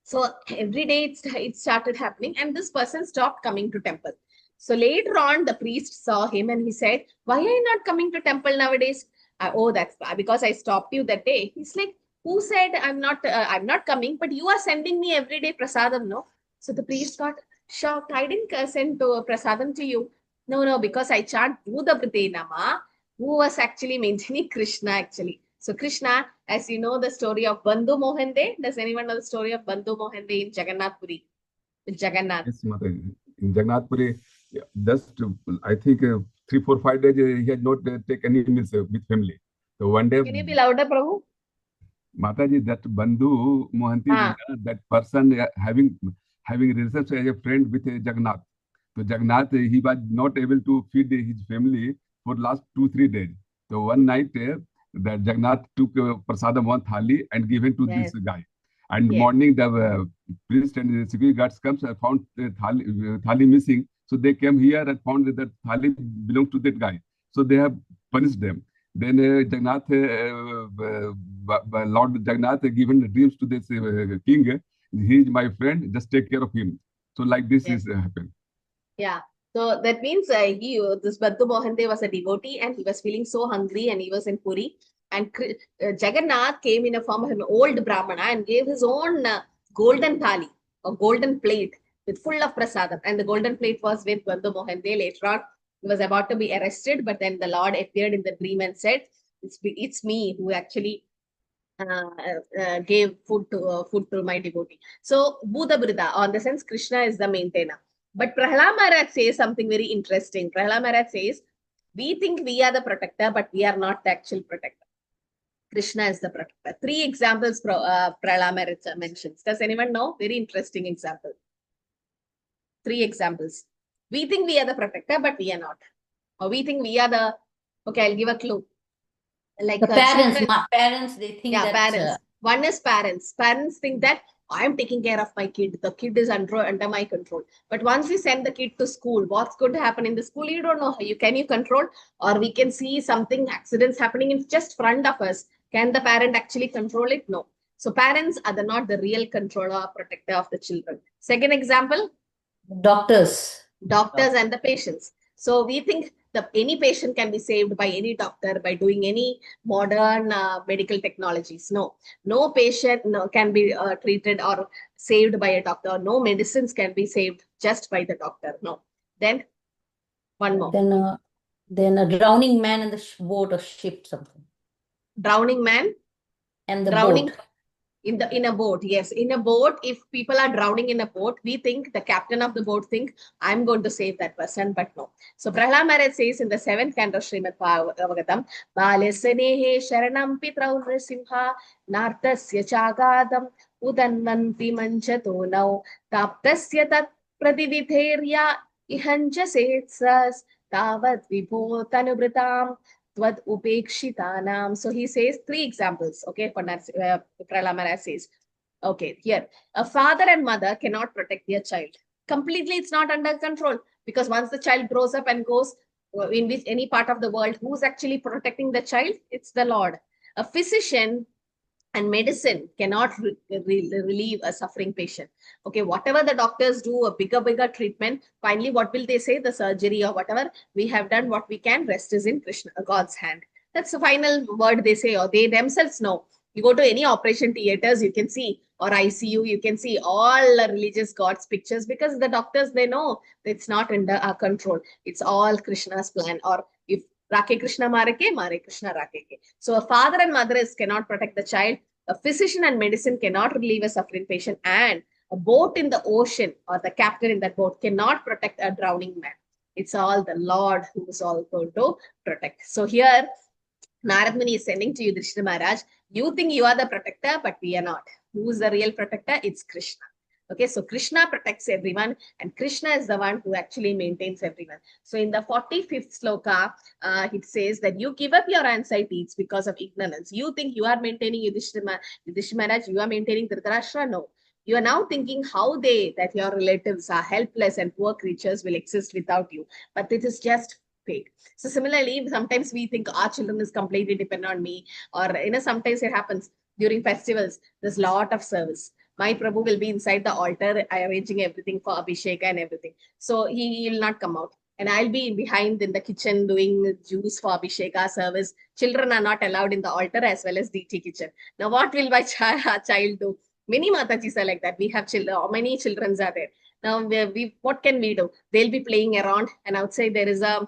So every day it started happening, and this person stopped coming to temple. So later on, the priest saw him and he said, why are you not coming to temple nowadays? Oh, that's because I stopped you that day. He's like, who said I'm not coming, but you are sending me every day prasadam, no? So the priest got shocked. I didn't send prasadam to you. No, because I chant Buddha Brite Nama, who was actually maintaining Krishna actually. So Krishna, as you know the story of Bandhu Mohande, does anyone know the story of Bandhu Mohande in Jagannath Puri? With Jagannath. Yes, Mataji. In Jagannath Puri, just I think 3, 4, 5 days he had not taken any meals with family. So one day. Can you be louder, Prabhu? Mataji, that Bandhu Mohanty, that person having relationship as a friend with Jagannath. So Jagannath, he was not able to feed his family for last 2, 3 days. So one night, that Jagannath took prasadam 1 thali and given to this guy. And morning, the priest and the security guards comes and found the thali missing. So they came here and found that thali belongs to that guy. So they have punished them. Then Jagannath, Lord Jagannath given the dreams to this king. He is my friend, just take care of him. So like this is happened. Yeah. So that means this Bandhu Mohande was a devotee and he was feeling so hungry and he was in Puri. And Jagannath came in a form of an old Brahmana and gave his own golden thali, a golden plate with full of prasadam. And the golden plate was with Bandhu Mohande. Later on, he was about to be arrested, but then the Lord appeared in the dream and said, it's me who actually gave food to my devotee. So Buddha Brida, on the sense Krishna is the maintainer. But Prahlad Maharaj says something very interesting. Prahlad Maharaj says, we think we are the protector, but we are not the actual protector. Krishna is the protector. 3 examples Pralamaricha mentions. Does anyone know? Very interesting example. 3 examples. We think we are the protector, but we are not. Or we think we are the, okay, I'll give a clue. Like The parents, children, parents, they think yeah, that parents. One is parents. Parents think that I am taking care of my kid. The kid is under my control. But once we send the kid to school, what's going to happen in the school? You don't know. Can you control? Or we can see something, accidents happening in just front of us. Can the parent actually control it? No. So parents are not the real controller or protector of the children. Second example, doctors. Doctors and the patients. So we think that any patient can be saved by any doctor by doing any modern medical technologies. No patient can be treated or saved by a doctor. No medicines can be saved just by the doctor. No. Then one more. Then a drowning man in the boat or ship, something. Drowning man and the drowning boat. In a boat. Yes, in a boat. If people are drowning in a boat, we think the captain of the boat think I'm going to save that person, but no. So Prahlad Maharaj says in the 7th canto Srimad Bhagavatam, Balesanehe Sharanam Pitrau Nrsimha Nartasya Chagadam Udanvanti Manchato Nau Taptasya Tat Pratiditherya Ihancha Setsas Tavat Vibho Tanubritam Tvad upekshitanam. So he says 3 examples. Okay, Prahlad Maharaj says, okay, here a father and mother cannot protect their child completely. It's not under control, because once the child grows up and goes in which any part of the world, who's actually protecting the child? It's the Lord. A physician and medicine cannot relieve a suffering patient. Okay, whatever the doctors do, a bigger treatment, finally what will they say? The surgery or whatever, we have done what we can, rest is in Krishna, God's hand. That's the final word they say, or they themselves know. You go to any operation theaters, you can see, or ICU, you can see all religious gods pictures, because the doctors, they know it's not under our control. It's all Krishna's plan. Or if Rake Krishna Mareke, Mare Krishna Rakeke. So a father and mother cannot protect the child. A physician and medicine cannot relieve a suffering patient. And a boat in the ocean or the captain in that boat cannot protect a drowning man. It's all the Lord who is all going to protect. So here, Narad Muni is sending to you, Yudhishthira Maharaj, you think you are the protector, but we are not. Who is the real protector? It's Krishna. Okay, so Krishna protects everyone, and Krishna is the one who actually maintains everyone. So in the 45th sloka, it says that you give up your anxiety, it's because of ignorance. You think you are maintaining Yudhishthira Maharaj, you are maintaining Dhritarashtra? No. You are now thinking how that your relatives are helpless and poor creatures will exist without you. But it is just fate. So similarly, sometimes we think our children is completely dependent on me, or sometimes it happens during festivals, there's a lot of service. My Prabhu will be inside the altar, arranging everything for Abhishek and everything. So he will not come out. And I'll be behind in the kitchen doing juice for Abhisheka service. Children are not allowed in the altar as well as DT kitchen. Now, what will my child do? Many Matajis are like that. We have children, many children are there. Now, what can we do? They'll be playing around, and outside there is a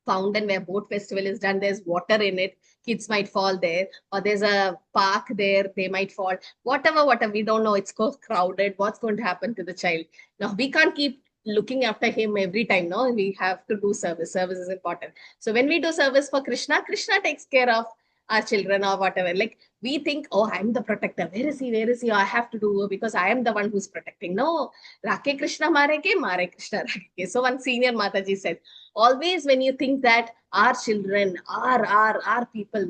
fountain where boat festival is done. There's water in it. Kids might fall there, or there's a park there. They might fall. Whatever, we don't know. It's so crowded. What's going to happen to the child? Now, we can't keep looking after him every time. No, we have to do service. Service is important. So when we do service for Krishna, Krishna takes care of our children or whatever. Like we think, oh, I'm the protector. Where is he? Where is he? I have to do because I am the one who's protecting. No, Rake Krishna Mareke, Mare Krishna Rakeke. So one senior Mataji said, always when you think that our children, our people,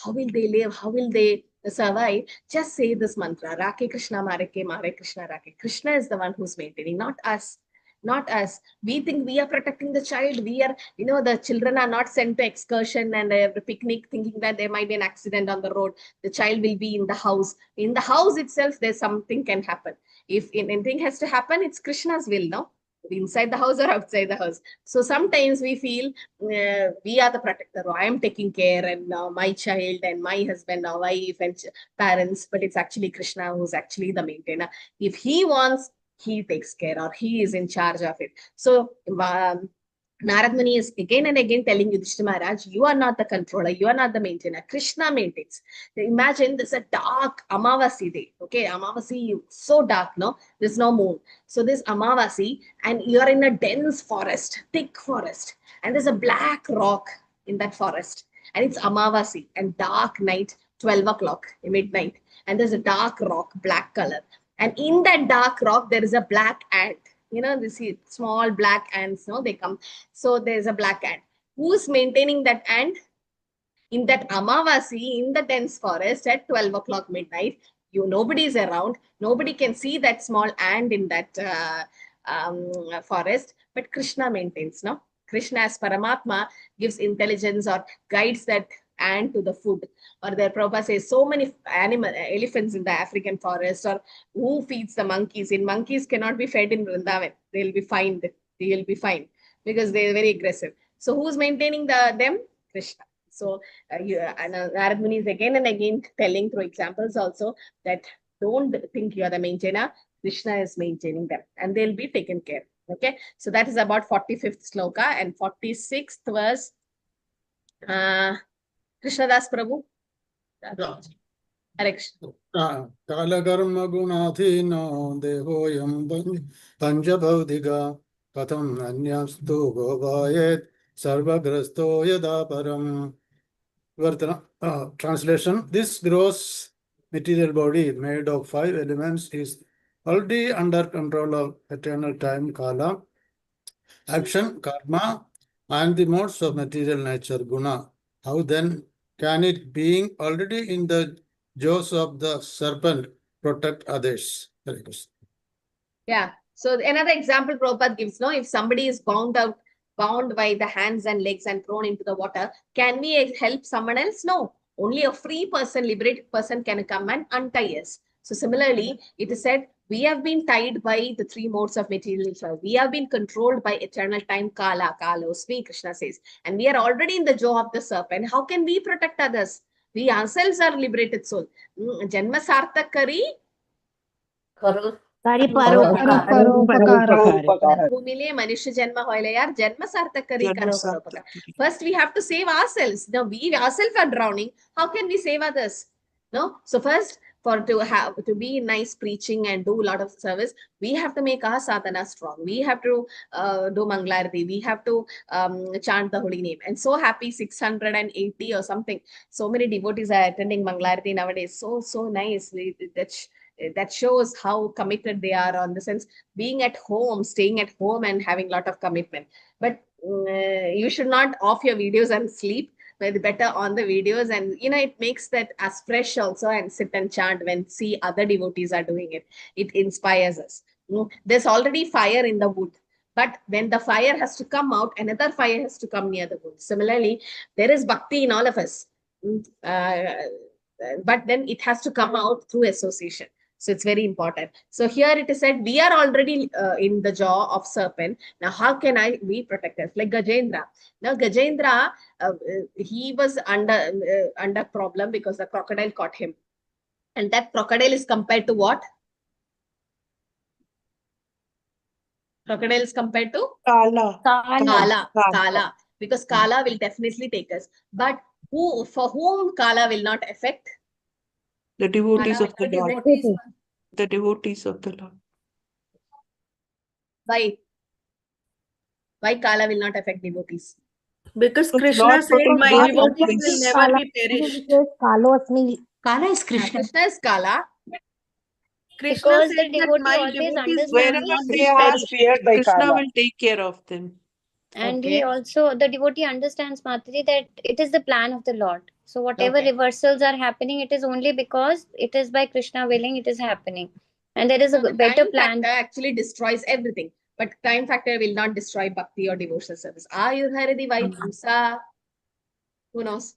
how will they live? How will they survive? Just say this mantra, Rake Krishna Mareke, Mare Krishna Rakeke. Krishna is the one who's maintaining, not us. Not us. We think we are protecting the child. We are, the children are not sent to excursion and a picnic thinking that there might be an accident on the road. The child will be in the house. In the house itself, there's something can happen. If anything has to happen, it's Krishna's will, no? Inside the house or outside the house. So sometimes we feel we are the protector. I am taking care and my child and my husband or wife and parents, but it's actually Krishna who's actually the maintainer. If he wants, he takes care or he is in charge of it. So Narad Muni is again and again telling Yudhishthira Maharaj, you are not the controller, you are not the maintainer. Krishna maintains. Imagine there's a dark Amavasi day. Okay, Amavasi, so dark, no? There's no moon. So there's Amavasi and you're in a dense forest, thick forest. And there's a black rock in that forest. And it's Amavasi and dark night. 12 o'clock, midnight. And there's a dark rock, black color. And in that dark rock, there is a black ant. You know, this is small black ants, no, they come. So there's a black ant. Who's maintaining that ant? In that Amavasi, in the dense forest at 12 o'clock midnight, nobody is around. Nobody can see that small ant in that forest. But Krishna maintains, no? Krishna as Paramatma gives intelligence or guides that ant to the food. Or the Prabhupada says so many elephants in the African forest, or who feeds the monkeys. In monkeys cannot be fed in Vrindavan. They'll be fined. They will be fined because they're very aggressive. So who's maintaining them? Krishna. So Narad Muni is again and again telling through examples also that don't think you are the maintainer. Krishna is maintaining them and they'll be taken care. Okay. So that is about 45th sloka and 46th verse. Krishnadas Prabhu. Hare Krishna. Kalakarma gunathino dehoyam panjabhaudhiga katham anyastu bhavayet sarvagrasto yadaparam. Translation: This gross material body made of 5 elements is already under control of eternal time, kala, action, karma, and the modes of material nature, guna. How then can it, being already in the jaws of the serpent, protect others? Yeah. So another example Prabhupada gives, no, if somebody is bound by the hands and legs and thrown into the water, can we help someone else? No. Only a free person, liberated person can come and untie us. So similarly, it is said, we have been tied by the 3 modes of material life. We have been controlled by eternal time, kala, kalosmi, Krishna says. And we are already in the jaw of the serpent. How can we protect others? We ourselves are liberated soul. Janma sarthakari. भूमिले मनुष्य जन्म होइले यार जन्म सार्थक करी करो परोपकार. First we have to save ourselves. Now we ourselves are drowning. How can we save others? No. So first, to be nice preaching and do a lot of service, we have to make our sadhana strong. We have to do Mangaluru. We have to chant the holy name. And so happy, 680 or something. So many devotees are attending Mangaluru nowadays. So nice. That shows how committed they are, on the sense being at home, staying at home and having a lot of commitment. But you should not off your videos and sleep, but better on the videos, and it makes that as fresh also, and sit and chant when see other devotees are doing it. It inspires us. There's already fire in the wood, but when the fire has to come out, another fire has to come near the wood. Similarly, there is bhakti in all of us, but then it has to come out through association. So it's very important. So here it is said, we are already in the jaw of serpent. Now, how can we protect us? Like Gajendra. Now, Gajendra, he was under problem because the crocodile caught him. And that crocodile is compared to what? Crocodile is compared to? Kala. Kala. Because Kala will definitely take us. But for whom Kala will not affect? The devotees of the Lord. The devotees of the Lord. Why? Why Kala will not affect devotees? Because Krishna said, my devotees will never be perished. Kala is Krishna. Krishna is Kala. Krishna said that my devotees will not be perished. Krishna will take care of them. And he also, the devotee understands, Mataji, that it is the plan of the Lord. So whatever reversals are happening, it is only because it is by Krishna willing it is happening. And there is a better plan. Time factor actually destroys everything. But time factor will not destroy bhakti or devotional service. Ayurharadi Vaipumsa. Who knows?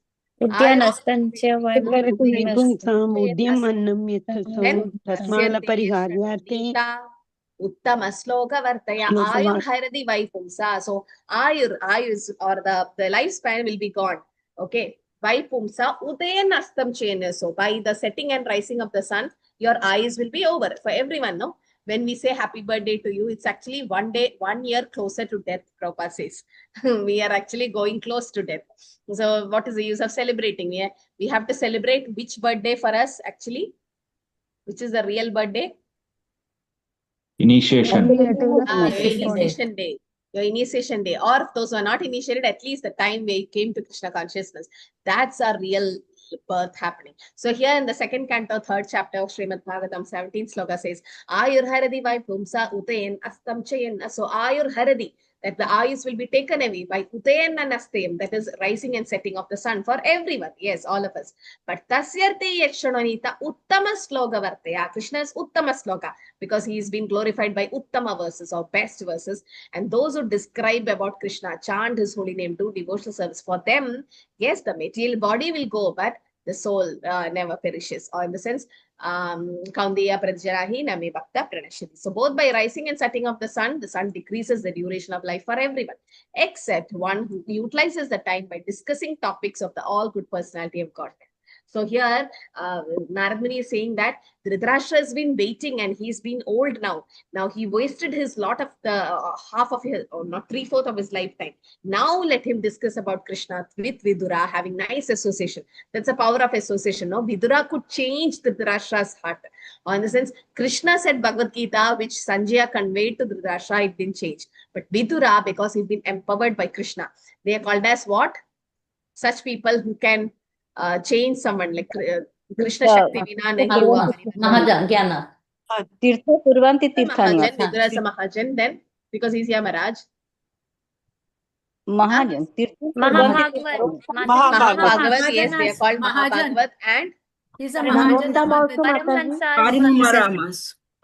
Uttama sloka vartaya ayurharadi vaipumsa. So ayurs or the lifespan will be gone. Okay. Vaipumsa udayan astam chena. So by the setting and rising of the sun, your eyes will be over for everyone. No, when we say happy birthday to you, it's actually 1 year closer to death. Prabhupada says we are actually going close to death. So what is the use of celebrating? We have to celebrate which birthday for us actually, which is the real birthday. Initiation. Initiation day. Your initiation day, or those who are not initiated, at least the time we came to Krishna consciousness. That's our real birth happening. So here in the second canto, third chapter of Srimad Bhagavatam, 17th sloka says, Ayur Haradi vai pumsa utayen astam chayan. So Ayur Haradi, that the ayus will be taken away by utayen and astayam, that is rising and setting of the sun for everyone. Yes, all of us. But tasyarte yakshanonita uttama sloka vartaya. Krishna is uttama sloka because he is being glorified by uttama verses or best verses. And those who describe about Krishna, chant his holy name, do devotional service, for them, yes, the material body will go, but the soul never perishes. Or in the sense, Kaundiya Prajarahi Name Bhakta Pranashati. So both by rising and setting of the sun decreases the duration of life for everyone, except one who utilizes the time by discussing topics of the all good personality of Godhead. So here, Narad Muni is saying that Dhritarashtra has been waiting and he's been old now. Now he wasted his lot of the half of his, or not 3/4 of his lifetime. Now let him discuss about Krishna with Vidura, having nice association. That's the power of association. No, Vidura could change Dhritarashtra's heart. Or in the sense, Krishna said Bhagavad Gita, which Sanjaya conveyed to Dhritarashtra, it didn't change. But Vidura, because he's been empowered by Krishna, they are called as what? Such people who can change someone, like Krishna Shakti Vina Nahi Hua. Mahajan, Jnana. Tirtha Purvanti Tirthani. Mahajan, Vidura is a Mahajan, then because he's Yamaraj. Mahajan. Mahabhagavat, yes, they are called Mahabhagavat, and he's a Mahajan.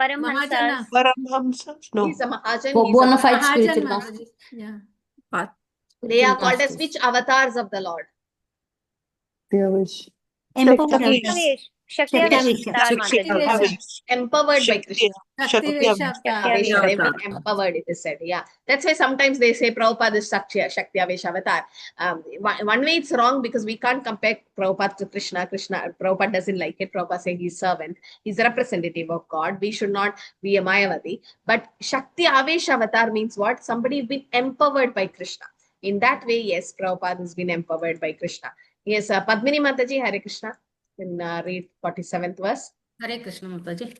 Paramhansas. Paramhamsas? No. he's a Mahajan. For He's a bona fide Mahajan, spiritual Mataji. master. Yeah. They are called as which avatars of the Lord? Shakti Empowered by Krishna. Shakti Avesha, they were empowered, it is said. Yeah. That's why sometimes they say Prabhupada is Shakti Avesha Avatar. One way it's wrong because we can't compare Prabhupada to Krishna. Prabhupada doesn't like it. Prabhupada saying he's servant. He's a representative of God. We should not be a Mayavadi. But Shakti Avesha Avatar means what? Somebody who's been empowered by Krishna. In that way, yes, Prabhupada has been empowered by Krishna. Yes, Padmini Mataji, Hare Krishna. In read 47th verse. Hare Krishna Mataji.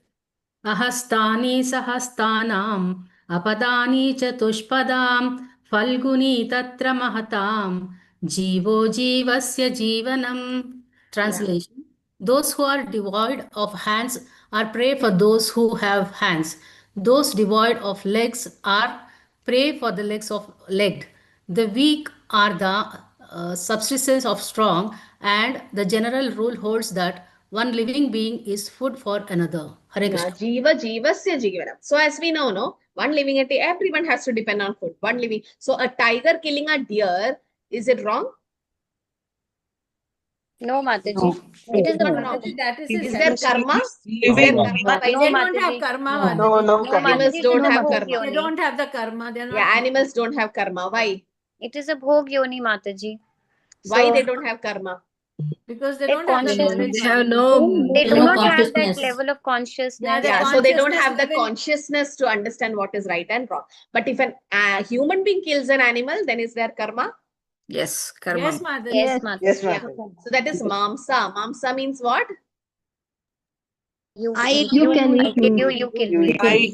Ahastani sahastanam apadani chatushpadam falguni tatra mahatam jivo jivasya jivanam. Translation. Those who are devoid of hands are prey for those who have hands. Those devoid of legs are prey for the legs of legged. The weak are the subsistence of strong, and the general rule holds that one living being is food for another. Hare Krishna. Jiva jivasya jivanam. So as we know, no, one living entity, everyone has to depend on food. One living. So a tiger killing a deer, is it wrong? No, Mataji. It is not wrong. Is there karma? Is there karma? They don't have karma. No, Animals don't have karma. They don't have the karma. They're not. Yeah, animals don't have karma. Why? It is a bhog yoni, Mataji. Why they don't have karma? Because they don't have the knowledge. They do not have that level of consciousness. Yeah, so they don't have the consciousness to understand what is right and wrong. But if a human being kills an animal, then is there karma? Yes, karma. Yes, Mother. Yes, Mataji. Yes, Yeah. ma'am. So that is mamsa. Mamsa means what? You kill me. I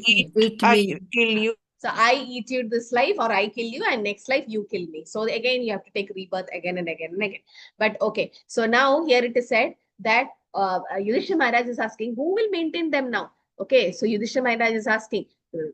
kill you. So I eat you this life, or I kill you, and next life you kill me. So again, you have to take rebirth again and again and again. But okay, so now here it is said that Yudhishthira Maharaj is asking, who will maintain them now? Okay, so Yudhishthira Maharaj is asking.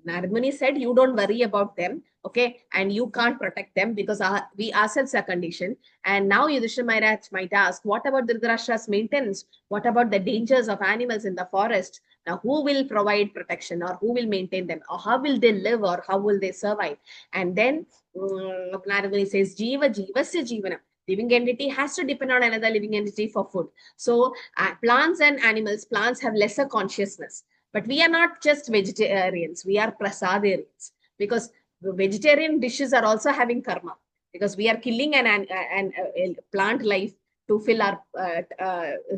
Narad Muni said, you don't worry about them, okay, and you can't protect them because we ourselves are conditioned. And now Yudhishthira Maharaj might ask, what about Dhritarashtra's maintenance? What about the dangers of animals in the forest? Now, who will provide protection, or who will maintain them, or how will they live, or how will they survive? And then Narad Muni says, Jiva jivasya jivanam. Living entity has to depend on another living entity for food. So plants and animals, plants have lesser consciousness. But we are not just vegetarians, we are prasadarians, because the vegetarian dishes are also having karma, because we are killing an plant life to fill our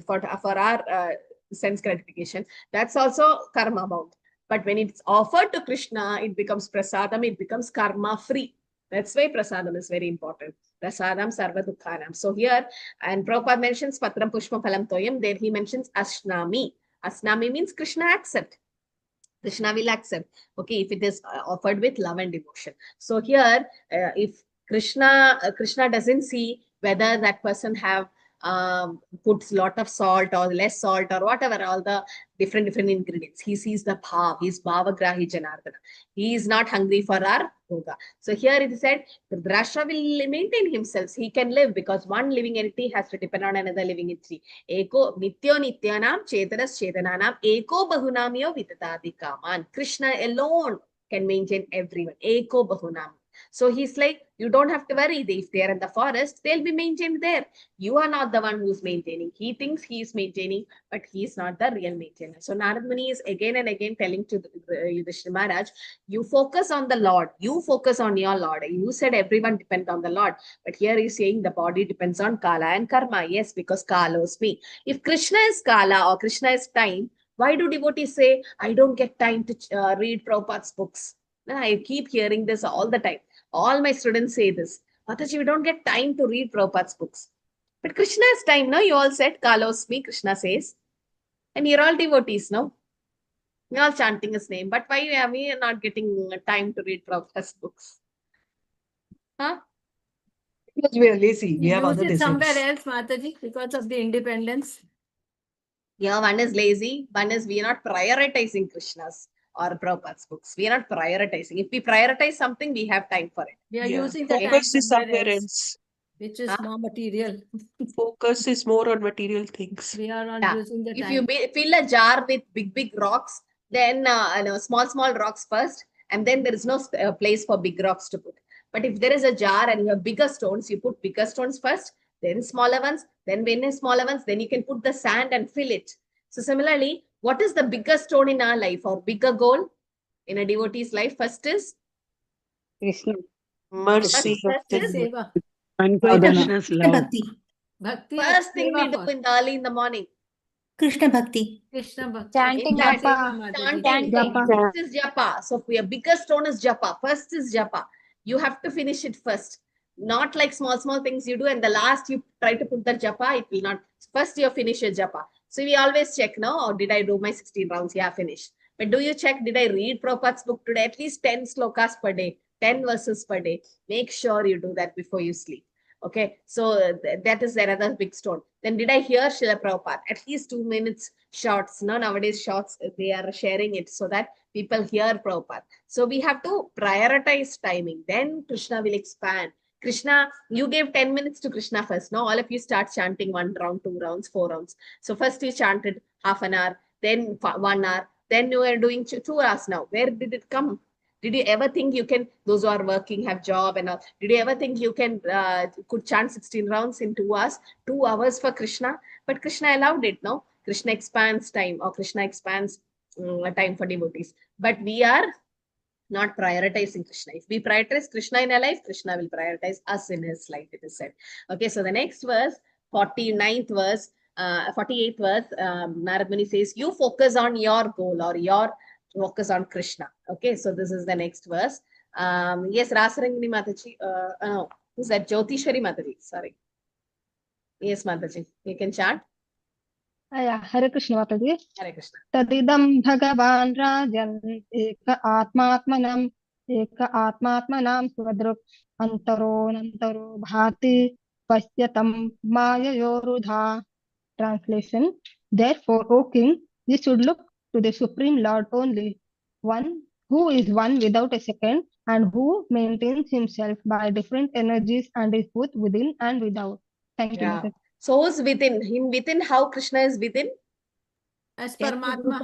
for our sense gratification. That's also karma bound. But when it's offered to Krishna, it becomes prasadam, it becomes karma free. That's why prasadam is very important. Prasadam sarva dukhanam. So here, and Prabhupada mentions patram pushpa phalam toyam, there he mentions ashnami. Asnami means Krishna accept. Krishna will accept. Okay, if it is offered with love and devotion. So here, if Krishna doesn't see whether that person have puts lot of salt or less salt or whatever, all the different ingredients. He sees the bhav. He's bhavagrahi Janardana. He is not hungry for our bhoga. So here it is said, Dhritarashtra will maintain himself. He can live because one living entity has to depend on another living entity. Eko nityo nityanam chetaras chetananam eko bahunamyo vitatadi kaman. Krishna alone can maintain everyone. Eko bahunam. So he's like, you don't have to worry. If they're in the forest, they'll be maintained there. You are not the one who's maintaining. He thinks he is maintaining, but he's not the real maintainer. So Narad Muni is again and again telling to Yudhishthira Maharaj, you focus on the Lord. You focus on your Lord. You said everyone depends on the Lord. But here he's saying the body depends on Kala and Karma. Yes, because Kalo's me. If Krishna is Kala or Krishna is time, why do devotees say, I don't get time to read Prabhupada's books? I keep hearing this all the time. All my students say this. Mataji, we don't get time to read Prabhupada's books. But Krishna has time, no? You all said, Kalosmi, Krishna says. And you're all devotees, no? You're all chanting his name. But why are we not getting time to read Prabhupada's books? Huh? Because we are lazy. We have Use other it somewhere deserts. else, Mataji, because of the independence. Yeah, one is lazy. One is we are not prioritizing Krishna's or Prabhupada's books. We are not prioritizing. If we prioritize something, we have time for it. We are using the time Focus is somewhere somewhere else, else. which is more material. Focus is more on material things. We are not Yeah. using the If time. you fill a jar with big rocks, then small rocks first, and then there is no place for big rocks to put. But if there is a jar and you have bigger stones, you put bigger stones first, then smaller ones, then when smaller ones, then you can put the sand and fill it. So similarly, what is the biggest stone in our life or bigger goal in a devotee's life? First is Krishna. Mercy of first the is Lord. Seva. Unconditional love. Bhakti. Bhakti. first thing we Seva do first. in the early in the morning. Krishna Bhakti. Krishna Bhakti. Chanting In that, japa. chanting. Chanting. First is japa. So your biggest stone is japa. First is japa. You have to finish it first. Not like small things you do, and the last you try to put the japa, it will not. First you finish your japa. So we always check, no? Or did I do my 16 rounds? Yeah, finish. But do you check, did I read Prabhupada's book today? At least 10 slokas per day, 10 verses per day. Make sure you do that before you sleep. Okay, so that is another big stone. Then did I hear Srila Prabhupada? At least 2 minutes shorts. No, nowadays shorts, they are sharing it so that people hear Prabhupada. So we have to prioritize timing. Then Krishna will expand. Krishna, you gave 10 minutes to Krishna first. No, all of you start chanting 1 round, 2 rounds, 4 rounds. So first you chanted half an hour, then 1 hour, then you are doing 2 hours now. Where did it come? Did you ever think you can, those who are working, have job and all, did you ever think you can, could chant 16 rounds in 2 hours, 2 hours for Krishna? But Krishna allowed it, no? Krishna expands time or Krishna expands time for devotees. But we are not prioritizing Krishna. If we prioritize Krishna in our life, Krishna will prioritize us in his life, it is said. Okay, so the next verse, 49th verse, 48th verse, Narad Muni says, you focus on your goal or your focus on Krishna. Okay, so this is the next verse. Yes, Rasarangini Mataji, no, who's that? Jyotishwari Mataji, sorry. Yes, Mataji, you can chant. Hare Krishna Mataji. Hare Krishna. Tadidam Bhagavan Rajan Eka Atmatmanam Swadrup Antaro Bhati Pasyatam Maya Yorudha. Translation. Therefore, O King, you should look to the Supreme Lord only, one who is one without a second and who maintains himself by different energies and is both within and without. Thank you, Mataji. So who's within? In within, how Krishna is within? As Paramatma.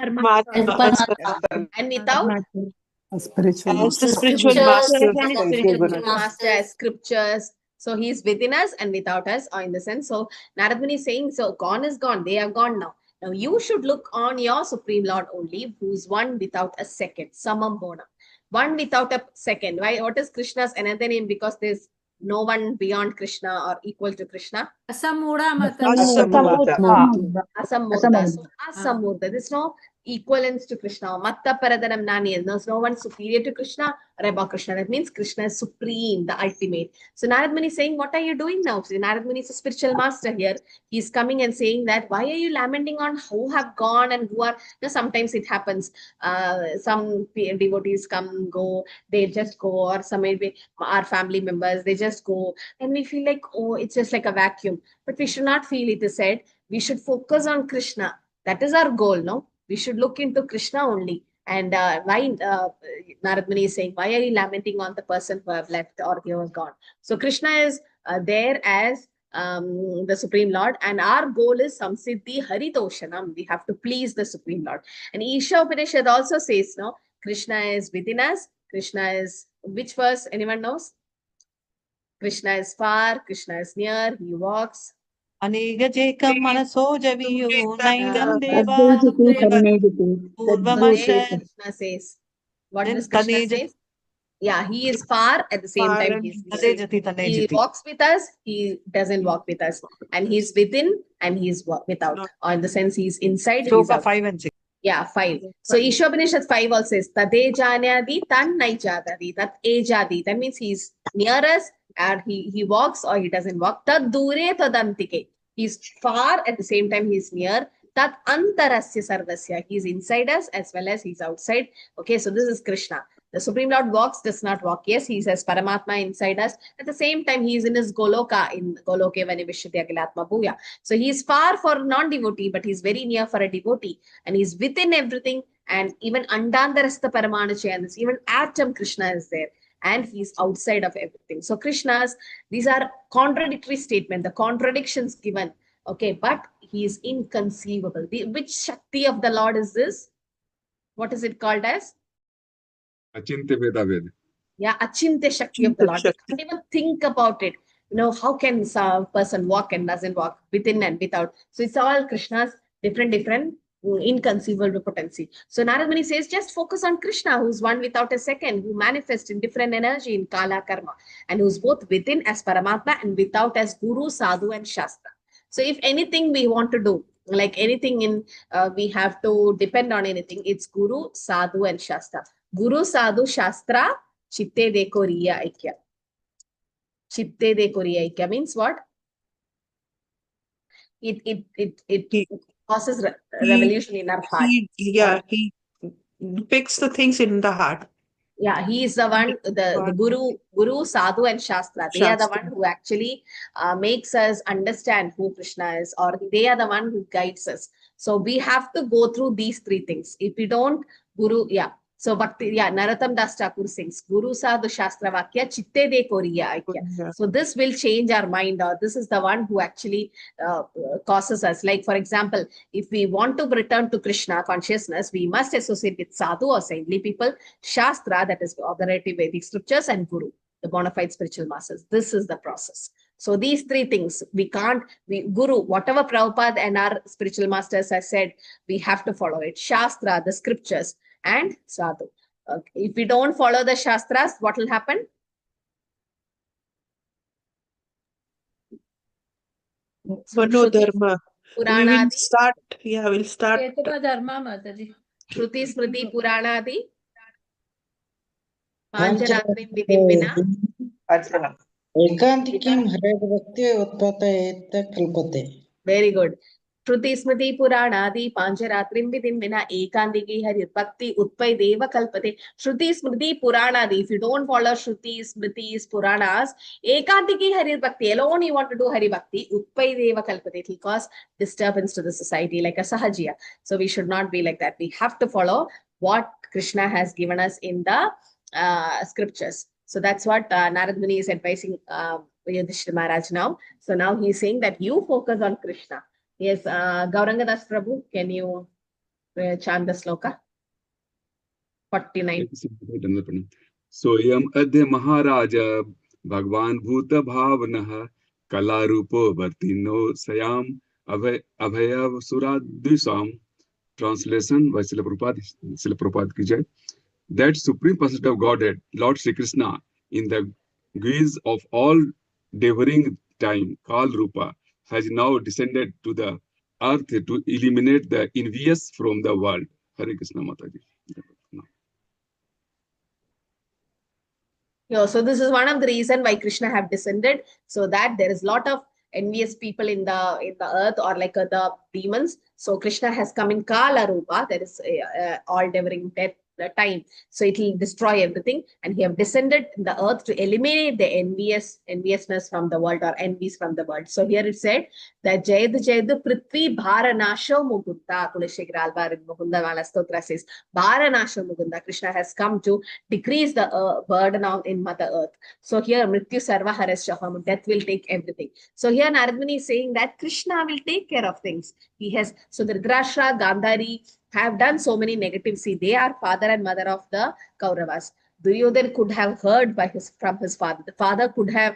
And without? As the spiritual master, as scriptures. So he's within us and without us, or in the sense. So Narad Muni is saying, so gone is gone. They are gone now. Now you should look on your Supreme Lord only, who is one without a second. Samam Bona. One without a second. Why? What is Krishna's another name? Because there's no one beyond Krishna or equal to Krishna. Asamura Mata. Asamurda. So Asamurda. There's no equivalence to Krishna. Matta Paradanam Nani. There's no one superior to Krishna or above Krishna. That means Krishna is supreme, the ultimate. So Narad Muni is saying, what are you doing now? So Narad Muni is a spiritual master here. He's coming and saying that, why are you lamenting on who have gone and who are, sometimes it happens. Some devotees come, go, they just go, or some maybe our family members, they just go. And we feel like, oh, it's just like a vacuum. But we should not feel it is said. We should focus on Krishna. That is our goal, no? We should look into Krishna only. And why Narad Muni is saying, why are you lamenting on the person who have left or who have gone? So Krishna is there as the Supreme Lord, and our goal is Samsiddhi Haritoshanam. We have to please the Supreme Lord. And Isha Upanishad also says, no, Krishna is within us. Krishna is, which verse? Anyone knows? Krishna is far, Krishna is near, he walks. Anegajekam manaso javiyu nainam deva Krishna says. What does Krishna say? Yeah, he is far, at the same time he's near. He walks with us, he doesn't walk with us. And he's within and he's without. Or in the sense he's inside, he's out. 5 and 6. Yeah, 5. So Ishopanishad 5 also says, Tade janyadi tan naijadadi, tat ejadi. That means he's near us, and he walks or he doesn't walk. Tad dure tadantike. He's far, at the same time he's near. Tat antarasya sarvasya. He's inside us as well as he's outside. Okay, so this is Krishna. The Supreme Lord walks, does not walk. Yes, he says Paramatma inside us. At the same time, he is in his Goloka, in Goloke Vanivishati Agilatma Bhuya. So he is far for a non-devotee, but he's very near for a devotee. And he's within everything. And even Andandarastha Paramanu Chayanas, even atom Krishna is there. And he's outside of everything. So Krishna's, these are contradictory statements, the contradictions given. Okay, but he is inconceivable. Which Shakti of the Lord is this? What is it called as? Achintya Veda Veda. Yeah, Achintya Shakti of the Lord. We can't even think about it. You know, how can a person walk and doesn't walk, within and without? So it's all Krishna's different inconceivable potency. So Narad Muni says, just focus on Krishna, who's one without a second, who manifests in different energy in Kala Karma, and who's both within as Paramatma and without as Guru, Sadhu, and Shastra. So if anything we want to do, like anything in, we have to depend on anything, it's Guru, Sadhu, and Shastra. Guru, Sadhu, Shastra, Chitte Deko Riya Aikya. Chitte Deko Riya Aikya means what? It causes revolution in our heart. He picks the things in the heart. Yeah, he is the one, the Guru, Sadhu, and Shastra. They are the one who actually makes us understand who Krishna is, or they are the one who guides us. So we have to go through these 3 things. If we don't, Guru, so Bhakti, Narottam Das Thakur sings, Guru Sadhu Shastra Vakya Chitte De Koriya Aikya. So this will change our mind, or this is the one who actually causes us. Like, for example, if we want to return to Krishna consciousness, we must associate with Sadhu or saintly people, Shastra, that is authoritative Vedic scriptures, and Guru, the bona fide spiritual masters. This is the process. So these 3 things, Guru, whatever Prabhupada and our spiritual masters have said, we have to follow it. Shastra, the scriptures, and Sadhu. If we don't follow the Shastras, what will happen? So no dharma. We will start. Yeah, we'll start. Shruti Smriti Puranadi. Pancharatrim Vidin Vina. Ekantikim Haridvakti Utpatayeta Kalpate. Very good. Shruti Smriti Puranadi Pancharatrim Vidin Vina Ekandiki Hari Bhakti Utpai Deva Kalpate. Shruti Smriti Puranadi. If you don't follow Shruti Smritis Puranas, Ekandiki Hari Bhakti, alone you want to do Hari Bhakti, Utpai Deva Kalpate. It will cause disturbance to the society like a Sahajiya. So we should not be like that. We have to follow what Krishna has given us in the scriptures. So that's what Narad Muni is advising Yudhishthira Maharaj now. So now he's saying that you focus on Krishna. Yes, Gauranga Das Prabhu, can you chant the sloka? 49. Soyam Adya Maharaja Bhagwan Bhuta Bhavanaha Kalarupo Vartino Sayam Abhaya Suradvisam. Translation by Srila Prabhupada ki jai. That supreme person of Godhead, Lord Sri Krishna, in the guise of all devouring time, Kal Rupa, has now descended to the earth to eliminate the envious from the world. Hare Krishna Mataji. So this is one of the reason why Krishna have descended, so that there is a lot of envious people in the earth, or like the demons. So Krishna has come in Kala Rupa, that is all devouring death time. So it will destroy everything, and he have descended in the earth to eliminate the enviousness from the world, or envies from the world. So here it said that Jayad Jayad Prithvi Bharanasho Mukunda, Kuleshekar Alvar in Mukunda Mala Stotra says Bharanasho Mukunda. Krishna has come to decrease the burden in Mother Earth. So here Mrityu Sarva Harashaham, death will take everything. So here Narad Muni is saying that Krishna will take care of things. He has, so the Dhritarashtra, Gandhari have done so many negatives. See, they are father and mother of the Kauravas. Duryodhana could have heard from his father. The father could have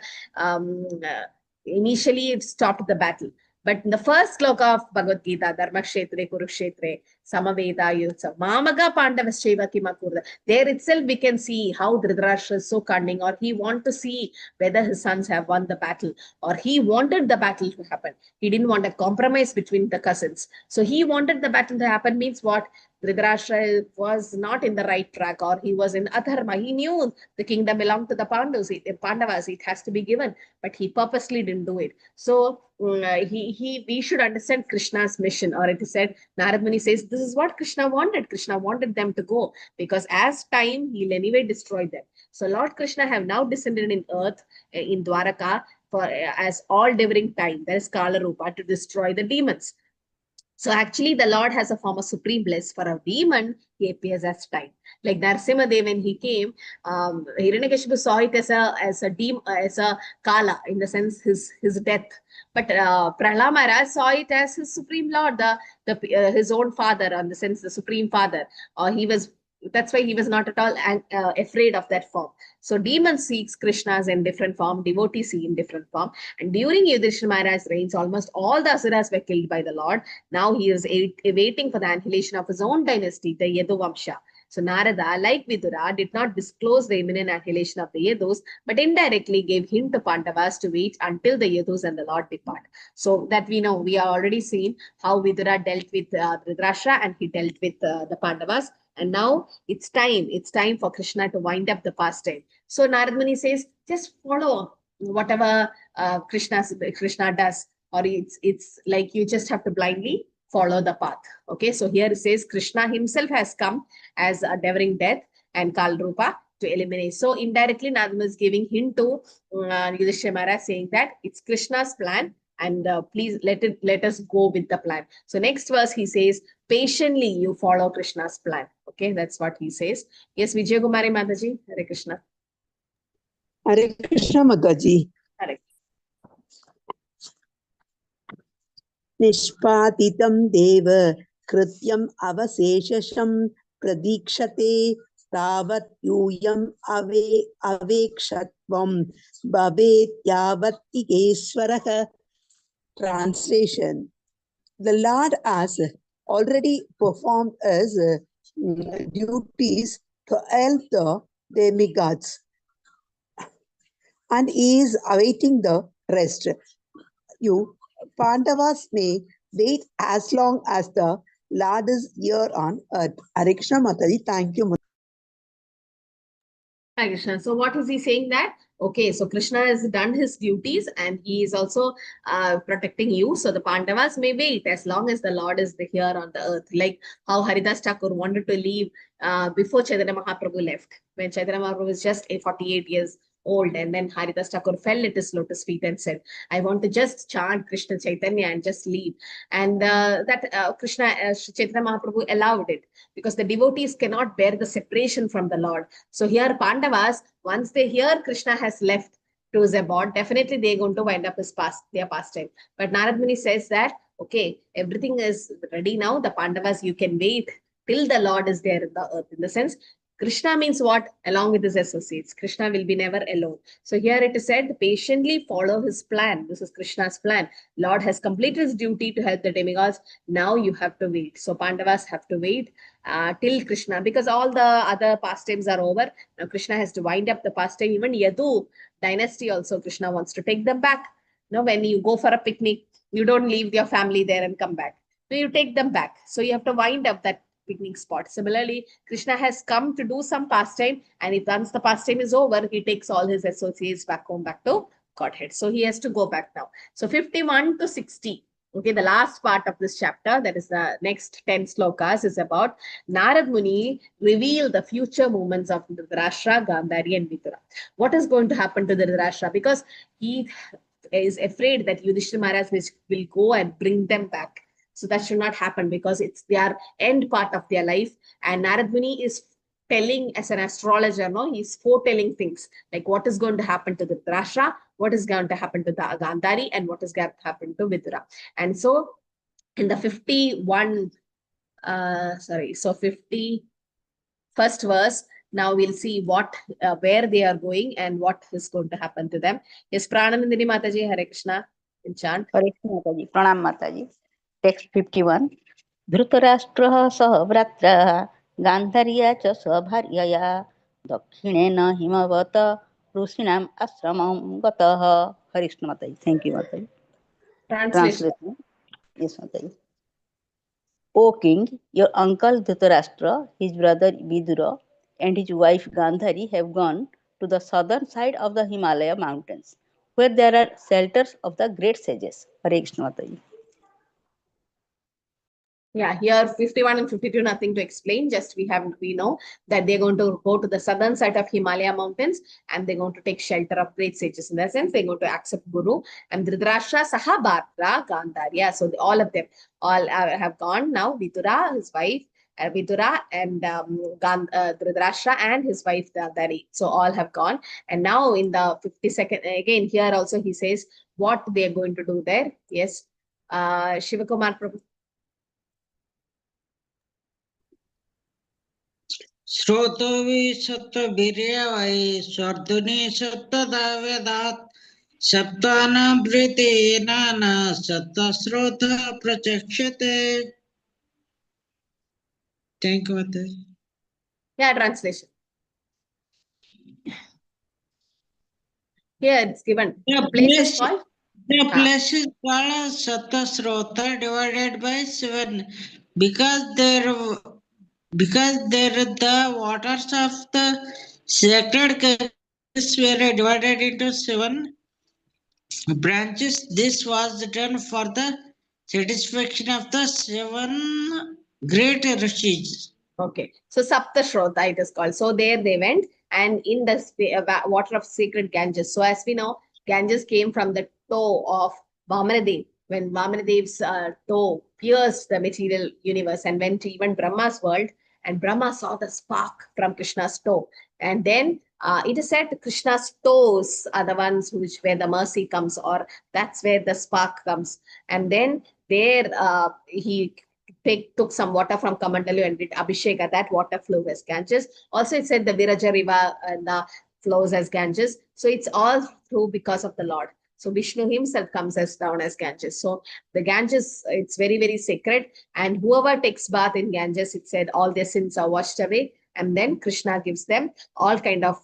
initially stopped the battle. But in the first sloka of Bhagavad Gita, Dharma Kshetre, Kurukshetre, Samaveda Yutsa, Mamaga Pandavascheva Kimakurda, there itself we can see how Dhritarashtra is so cunning, or he want to see whether his sons have won the battle, or he wanted the battle to happen. He didn't want a compromise between the cousins. So he wanted the battle to happen, means what? Dhritarashtra was not in the right track, or he was in adharma. He knew the kingdom belonged to the Pandavas. It has to be given, but he purposely didn't do it. So we should understand Krishna's mission, or it is said, Narad Muni says, this is what Krishna wanted. Krishna wanted them to go, because as time, he'll anyway destroy them. So Lord Krishna have now descended in earth, in Dwaraka, for as all devouring time, that is Kala Rupa, to destroy the demons. So actually, the Lord has a form of supreme bliss. For a demon, he appears as time. Like Narasimhadev, when he came, Hiranyakashipu saw it as a Kala, in the sense his death. But Prahlad Maharaj saw it as his supreme Lord, his own father, in the sense the supreme father. That's why he was not at all afraid of that form. So demon seeks Krishna's in different form, devotees see in different form. And during Yudhishthira Maharaj's reigns, almost all the asuras were killed by the Lord. Now he is awaiting for the annihilation of his own dynasty, the Yadu Vamsha. So Narada, like Vidura, did not disclose the imminent annihilation of the Yadus, but indirectly gave hint to Pandavas to wait until the Yadus and the Lord depart. So that we know, we have already seen how Vidura dealt with Dhritarashtra, and he dealt with the Pandavas. And now it's time for Krishna to wind up the pastime. So Narad Muni says, just follow whatever Krishna does, or it's like you just have to blindly follow the path. Okay, so here it says Krishna himself has come as a devouring death and Kal Rupa to eliminate. So indirectly, Narad Muni is giving hint to Yudhishthira Maharaj, saying that it's Krishna's plan, and please let us go with the plan. So next verse he says, patiently you follow Krishna's plan. Okay, that's what he says. Yes, Vijay Kumari Mataji, Hare Krishna. Hare Krishna Mataji. Hare. Nishpatitam deva krityam avaseshasham pradikshate tavat yuyam avekshatvam bhavet yavat ikeswaraha. Translation: the Lord has already performed his duties to help the demigods, and he is awaiting the rest. You Pandavas may wait as long as the Lord is here on earth. Hare Krishna Mataji, thank you. Hare Krishna. So what is he saying that? Okay, so Krishna has done his duties, and he is also protecting you. So the Pandavas may wait as long as the Lord is here on the earth. Like how Haridas Thakur wanted to leave before Chaitanya Mahaprabhu left. When Chaitanya Mahaprabhu was just 48 years old, and then Haridas Thakur fell at his lotus feet and said, I want to just chant Krishna Chaitanya and just leave. And Chaitanya Mahaprabhu allowed it, because the devotees cannot bear the separation from the Lord. So here Pandavas, once they hear Krishna has left to Zabod, definitely they're going to wind up their pastime. But Narad Muni says that, okay, everything is ready now. The Pandavas, you can wait till the Lord is there in the earth. In the sense, Krishna means what? Along with his associates. Krishna will be never alone. So here it is said, patiently follow his plan. This is Krishna's plan. Lord has completed his duty to help the demigods. Now you have to wait. So Pandavas have to wait till Krishna, because all the other pastimes are over. Now Krishna has to wind up the pastime. Even Yadu dynasty also, Krishna wants to take them back. You know, when you go for a picnic, you don't leave your family there and come back. So you take them back. So you have to wind up that picnic spot. Similarly, Krishna has come to do some pastime, and if once the pastime is over, he takes all his associates back home, back to Godhead. So he has to go back now. So 51 to 60. Okay, the last part of this chapter, that is the next 10 slokas, is about Narad Muni reveal the future movements of Dhritarashtra, Gandhari, and Vidura. What is going to happen to the Dhritarashtra? Because he is afraid that Yudhishthira Maharaj will go and bring them back. So that should not happen because it's their end part of their life. And Narad Muni is telling as an astrologer, no, he's foretelling things like what is going to happen to the Dhritarashtra, what is going to happen to the Gandhari, and what is going to happen to Vidura. And so in the 51st verse, now we'll see what, where they are going and what is going to happen to them. Yes, Prananandini Mataji, Hare Krishna, in chant. Hare Krishna Mataji, Pranam Mataji. Text 51. Dhritarashtrah sah vratra Gandharya cha sabharyaya Dakshinena himavata Rusinam asramam gatah. Hare Krishna Mataji. Thank you, Mataji. Translation. Yes, Mataji. O king, your uncle Dhritarashtra, his brother Vidura, and his wife Gandhari have gone to the southern side of the Himalaya mountains, where there are shelters of the great sages. Hare Krishna Mataji. Yeah, here 51 and 52, nothing to explain. Just we know that they're going to go to the southern side of Himalaya mountains and they're going to take shelter of great sages. In that sense, they're going to accept Guru. And Dhritarashtra, Sahabhatra, Gandharya. So all of them all have gone now. Vidura, his wife, Vidura, and Dhritarashtra and his wife Gandhari. So all have gone. And now in the 52nd, again here also he says what they're going to do there. Yes, Shivakumar Prabhu. श्रोतोवि सत्त्ववीर्यवै स्वर्धुनि सत्त्वदावेदात् सप्तानावृतेन सत्त्वस्रोत प्रचक्षते. Thank you, Mother. Yeah, translation. Here it's given. The place is called? The place is called Sattasrota divided by 7 because there the waters of the sacred caves were divided into 7 branches. This was done for the satisfaction of the 7 great rishis. Okay, so Sapta Shrota it is called. So there they went, and in the water of sacred Ganges. So as we know, Ganges came from the toe of Vamanadev. When Vamanadev's toe pierced the material universe and went to even Brahma's world, and Brahma saw the spark from Krishna's toe. And then it is said Krishna's toes are the ones where the mercy comes, or that's where the spark comes. And then there he took some water from Kamandalu and did Abhisheka. That water flows as Ganges. Also, it said the Viraja River flows as Ganges. So it's all through because of the Lord. So Vishnu himself comes as down as Ganges. So the Ganges, it's very, very sacred. And whoever takes bath in Ganges, it said all their sins are washed away. And then Krishna gives them all kind of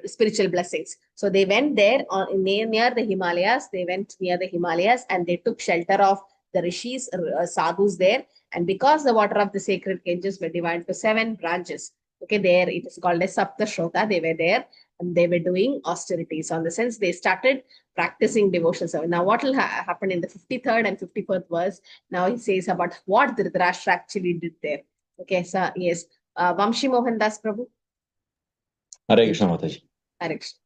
spiritual blessings. So they went there near the Himalayas. They went near the Himalayas and they took shelter of the rishis, sadhus there. And because the water of the sacred Ganges were divided to 7 branches, okay, there it is called as Sapta Shrota. They were there and they were doing austerities. So in the sense, they started practicing devotion. So now what will happen in the 53rd and 54th verse? Now he says about what Dhritarashtra actually did there. Okay, so yes, Vamshi Mohan Das Prabhu. Hare Krishna Mataji. Hare Krishna.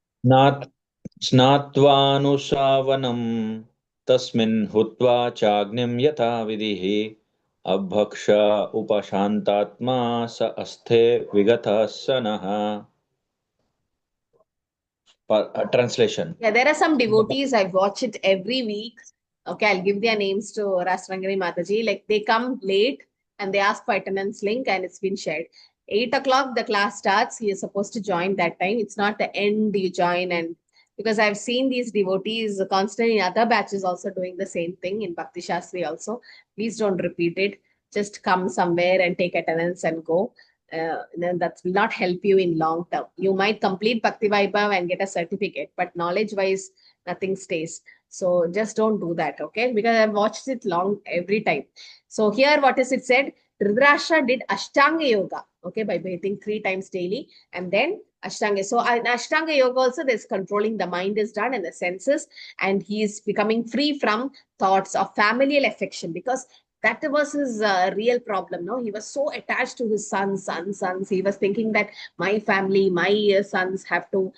Snatvanusavanam tasmin hutva chagnim yatha vidhi abhaksha upashantatma sa asthe vigata sanaha. Translation. Yeah, there are some devotees, I watch it every week. Okay, I'll give their names to Rasrangani Mataji. Like they come late and they ask for attendance link and it's been shared. 8 o'clock the class starts. He is supposed to join that time. It's not the end you join. And because I've seen these devotees constantly in other batches also doing the same thing in Bhakti Shastri also. Please don't repeat it. Just come somewhere and take attendance and go. Then that will not help you in long term. You might complete Bhakti Vaibhav and get a certificate, but knowledge wise, nothing stays. So just don't do that, okay? Because I've watched it long every time. So here, what is it said? Dhritarashtra did Ashtanga Yoga, okay, by breathing 3 times daily, and then Ashtanga. So in Ashtanga Yoga also, there's controlling the mind is done and the senses, and he is becoming free from thoughts of familial affection, because that was his real problem. No, he was so attached to his sons. He was thinking that my family, my sons have to.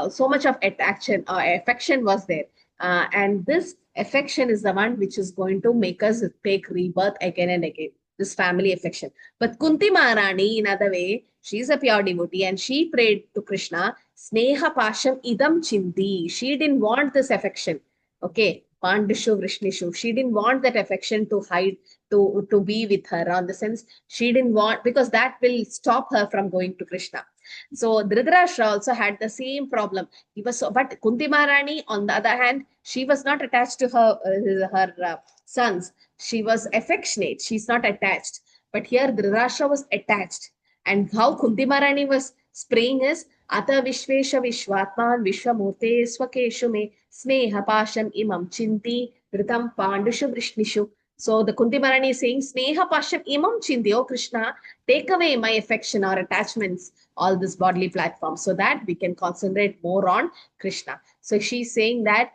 So much of affection was there, and this affection is the one which is going to make us take rebirth again and again. This family affection. But Kunti Maharani, in other way, she's a pure devotee, and she prayed to Krishna, Sneha Pasham Idam Chinti. She didn't want this affection. Okay. Pandishu Vrishnishu. She didn't want that affection to hide, to be with her. On the sense, she didn't want, because that will stop her from going to Krishna. So Dhritarashtra also had the same problem. He was so, but Kunti Maharani, on the other hand, she was not attached to her sons. She was affectionate. She's not attached. But here Dhritarashtra was attached. And how Kunti Maharani was praying is, Ata Vishvesha Vishwatman Vishwamurte Swakeshu Me Sneha Pasham Imam Chinti Ritam Pandushu Vrishnishu. So the Kunti Maharani is saying, Sneha Pasham Imam Chinti, oh Krishna, take away my affection or attachments, all this bodily platform, so that we can concentrate more on Krishna. So she's saying that,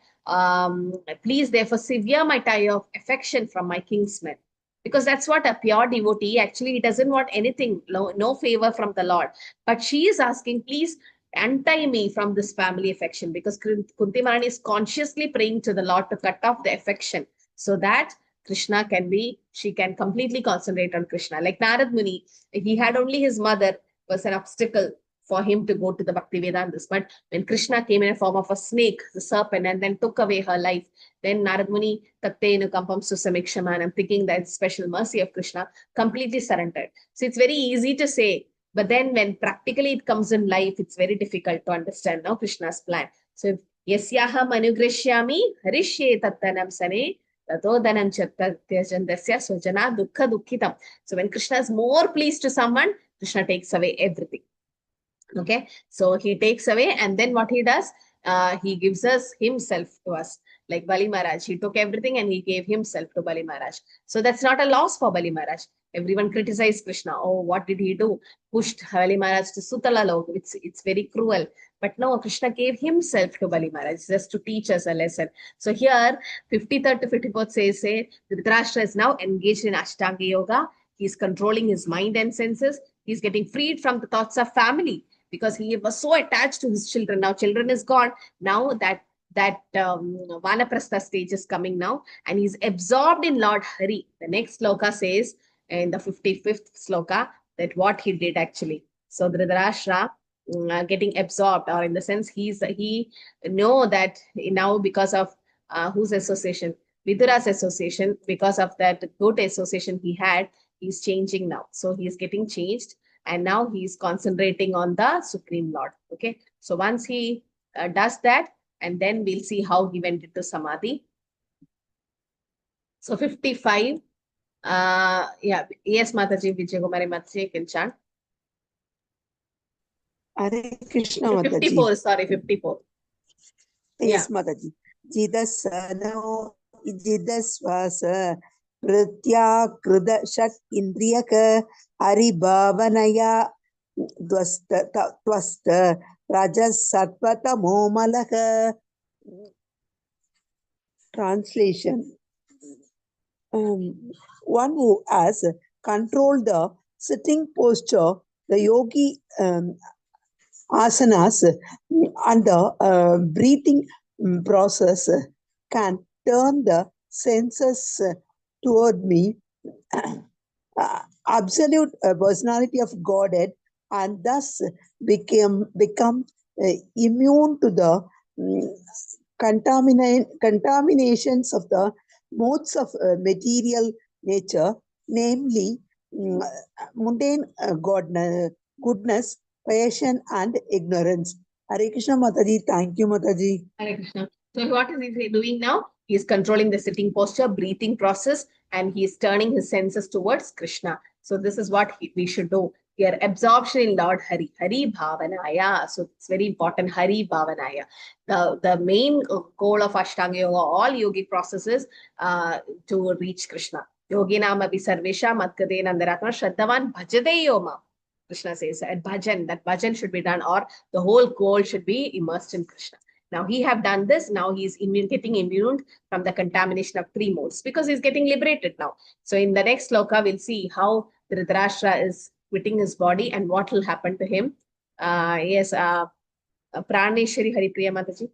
please therefore sever my tie of affection from my kinsmen. Because that's what a pure devotee, actually, he doesn't want anything, no favor from the Lord. But she is asking, please untie me from this family affection, because Kunti Maharani is consciously praying to the Lord to cut off the affection, so that Krishna she can completely concentrate on Krishna. Like Narad Muni, he had only his mother was an obstacle for him to go to the Bhakti Vedantas. But when Krishna came in a form of a snake, the serpent, and then took away her life, then Narad Muni, Tattenu Kampam Susamikshamanam, thinking that special mercy of Krishna, completely surrendered. So it's very easy to say, but then when practically it comes in life, it's very difficult to understand now Krishna's plan. So Yasyaham Anugrishyami Harishye Tattanam Sane Tatodhanam Chattyajantasya Sojana Dukha Dukhitam. So when Krishna is more pleased to someone, Krishna takes away everything. Okay, so he takes away, and then what he does, he gives us himself to us. Like Bali Maharaj, he took everything and he gave himself to Bali Maharaj. So that's not a loss for Bali Maharaj. Everyone criticized Krishna. Oh, what did he do? Pushed Bali Maharaj to Sutala Lok. It's very cruel. But no, Krishna gave himself to Bali Maharaj just to teach us a lesson. So here, 53rd to 54th says, Dhritarashtra is now engaged in Ashtanga Yoga. He's controlling his mind and senses. He's getting freed from the thoughts of family, because he was so attached to his children. Now children is gone. Now that Vanaprastha stage is coming now, and he's absorbed in Lord Hari. The next sloka says, in the 55th sloka, that what he did actually. So Dhritarashtra getting absorbed, or in the sense he know that now, because of whose association? Vidura's association. Because of that good association he had, he's changing now. So he's getting changed. And now he's concentrating on the Supreme Lord. Okay. So once he does that, and then we'll see how he went into Samadhi. So 55. Yeah. Yes, Mataji, Vijay Kumari Mataji, can chant. Hare Krishna Mataji. 54, sorry, 54. Yes, yeah. Mataji. Jidasano Jidaswasa Prityakrida Shat Indriyaka Haribhavanaya Twasta Rajas Satpata Momalaka. Translation. One who has controlled the sitting posture, the yogi asanas, and the breathing process can turn the senses toward me, absolute personality of Godhead, and thus become immune to the contaminations of the modes of material nature, namely mundane goodness, passion, and ignorance. Hare Krishna Mataji. Thank you, Mataji. Hare Krishna. So what is he doing now? He is controlling the sitting posture, breathing process, and he is turning his senses towards Krishna. So this is what we should do. Here, absorption in Lord Hari. Hari Bhavanaya. So it's very important. Hari Bhavanaya. The main goal of Ashtanga Yoga, all yogic processes to reach Krishna. Yoginam abhi sarvesha matkade nandaratma shraddhavan bhajade yoma. Krishna says at bhajan, that bhajan should be done, or the whole goal should be immersed in Krishna. Now he have done this, now he is getting immune from the contamination of 3 modes because he's getting liberated now. So in the next sloka, we'll see how Dhritarashtra is quitting his body and what will happen to him. Praneshwari Haripriya Mataji.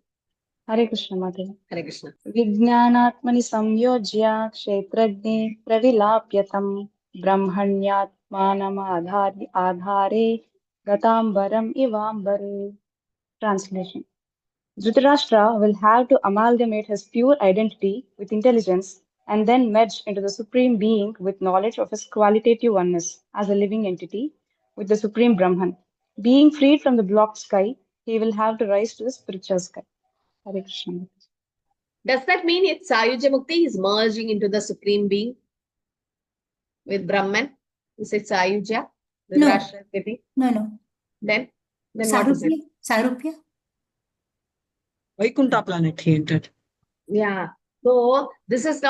Hare Krishna Mataji. Hare Krishna. Vijnanatmani samyojya kshetrajne pravilapyatam brahmanyatmanam adhare gatambaram ivambare. Translation. Dhritarashtra will have to amalgamate his pure identity with intelligence and then merge into the Supreme Being with knowledge of his qualitative oneness as a living entity with the Supreme Brahman. Being freed from the blocked sky, he will have to rise to the spiritual sky. Hare Krishna. Does that mean it's Sayuja Mukti is merging into the Supreme Being with Brahman? Is it Sayuja? No. No. Then what is it? Sarupya. Vaikuntha planet he entered. Yeah. So this is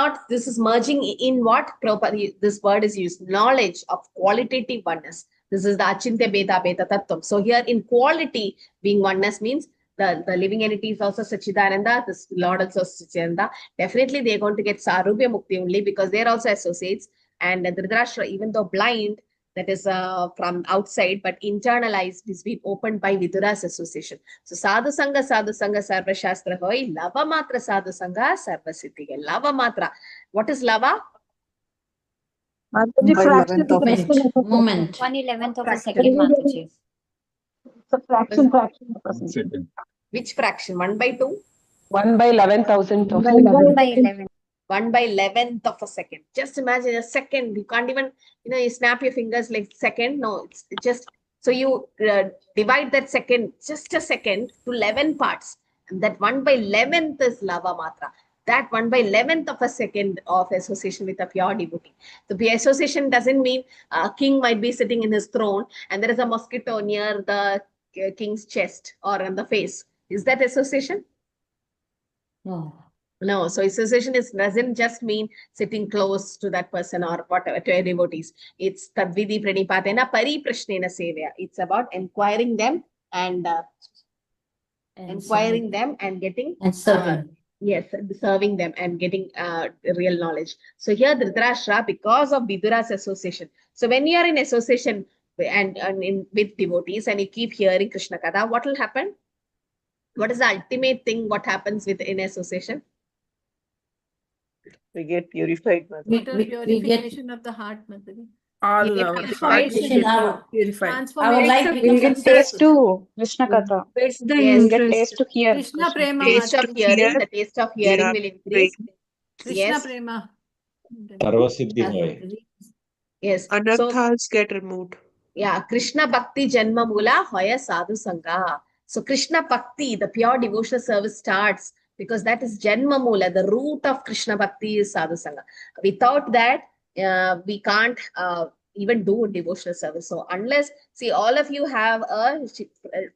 merging in what properly this word is used. Knowledge of qualitative oneness. This is the Achintya Beta Beta Tattvam. So here in quality, being oneness means the living entity is also Sachidananda, this Lord also Sachidananda. Definitely they're going to get Sarubhya Mukti only because they're also associates. And Dhritarashtra, even though blind, that is from outside, but internalized, is being opened by Vidura's association. So Sadhu Sangha Sarva Shastra Hoi, Lava Matra Sadhu Sangha Sarva Siddhi. Lava Matra. What is lava? Moment. 1/11th of a second, Mataji. So fraction of a second. Which fraction? 1/2? 1/11,000 of 1/11. 1/11th of a second. Just imagine a second. You can't even, you snap your fingers like second. No, it's just, so you divide that second, just a second, to 11 parts. And that 1/11th is lava matra. That 1/11th of a second of association with a pure devotee. The association doesn't mean a king might be sitting in his throne and there is a mosquito near the king's chest or on the face. Is that association? No. So association doesn't just mean sitting close to that person or whatever, to devotees. It's tadvidi pranipatena pariprashnena sevaya. It's about inquiring them and getting and serving. Yes, serving them and getting real knowledge. So here Dhritarashtra, because of Vidura's association. So when you are in association and with devotees and you keep hearing Krishna Katha, what will happen? What is the ultimate thing? What happens in association? We get purified. Purification of the heart, Mataji. All our transformation heart purified. Our life will get taste to Krishna Katha. It's the We'll get interest. taste to hear. Krishna Prema. Taste of hearing, the taste of hearing will increase. Krishna Yes. Prema. Sarvasiddhi hoy. Yes. Anarthas get removed. Yeah, Krishna Bhakti Janma Mula Hoya Sadhu Sangha. So Krishna Bhakti, the pure devotional service starts because that is Janma Mula, the root of Krishna Bhakti is Sadhu Sangha. Without that, we can't even do devotional service. So unless, see, all of you have a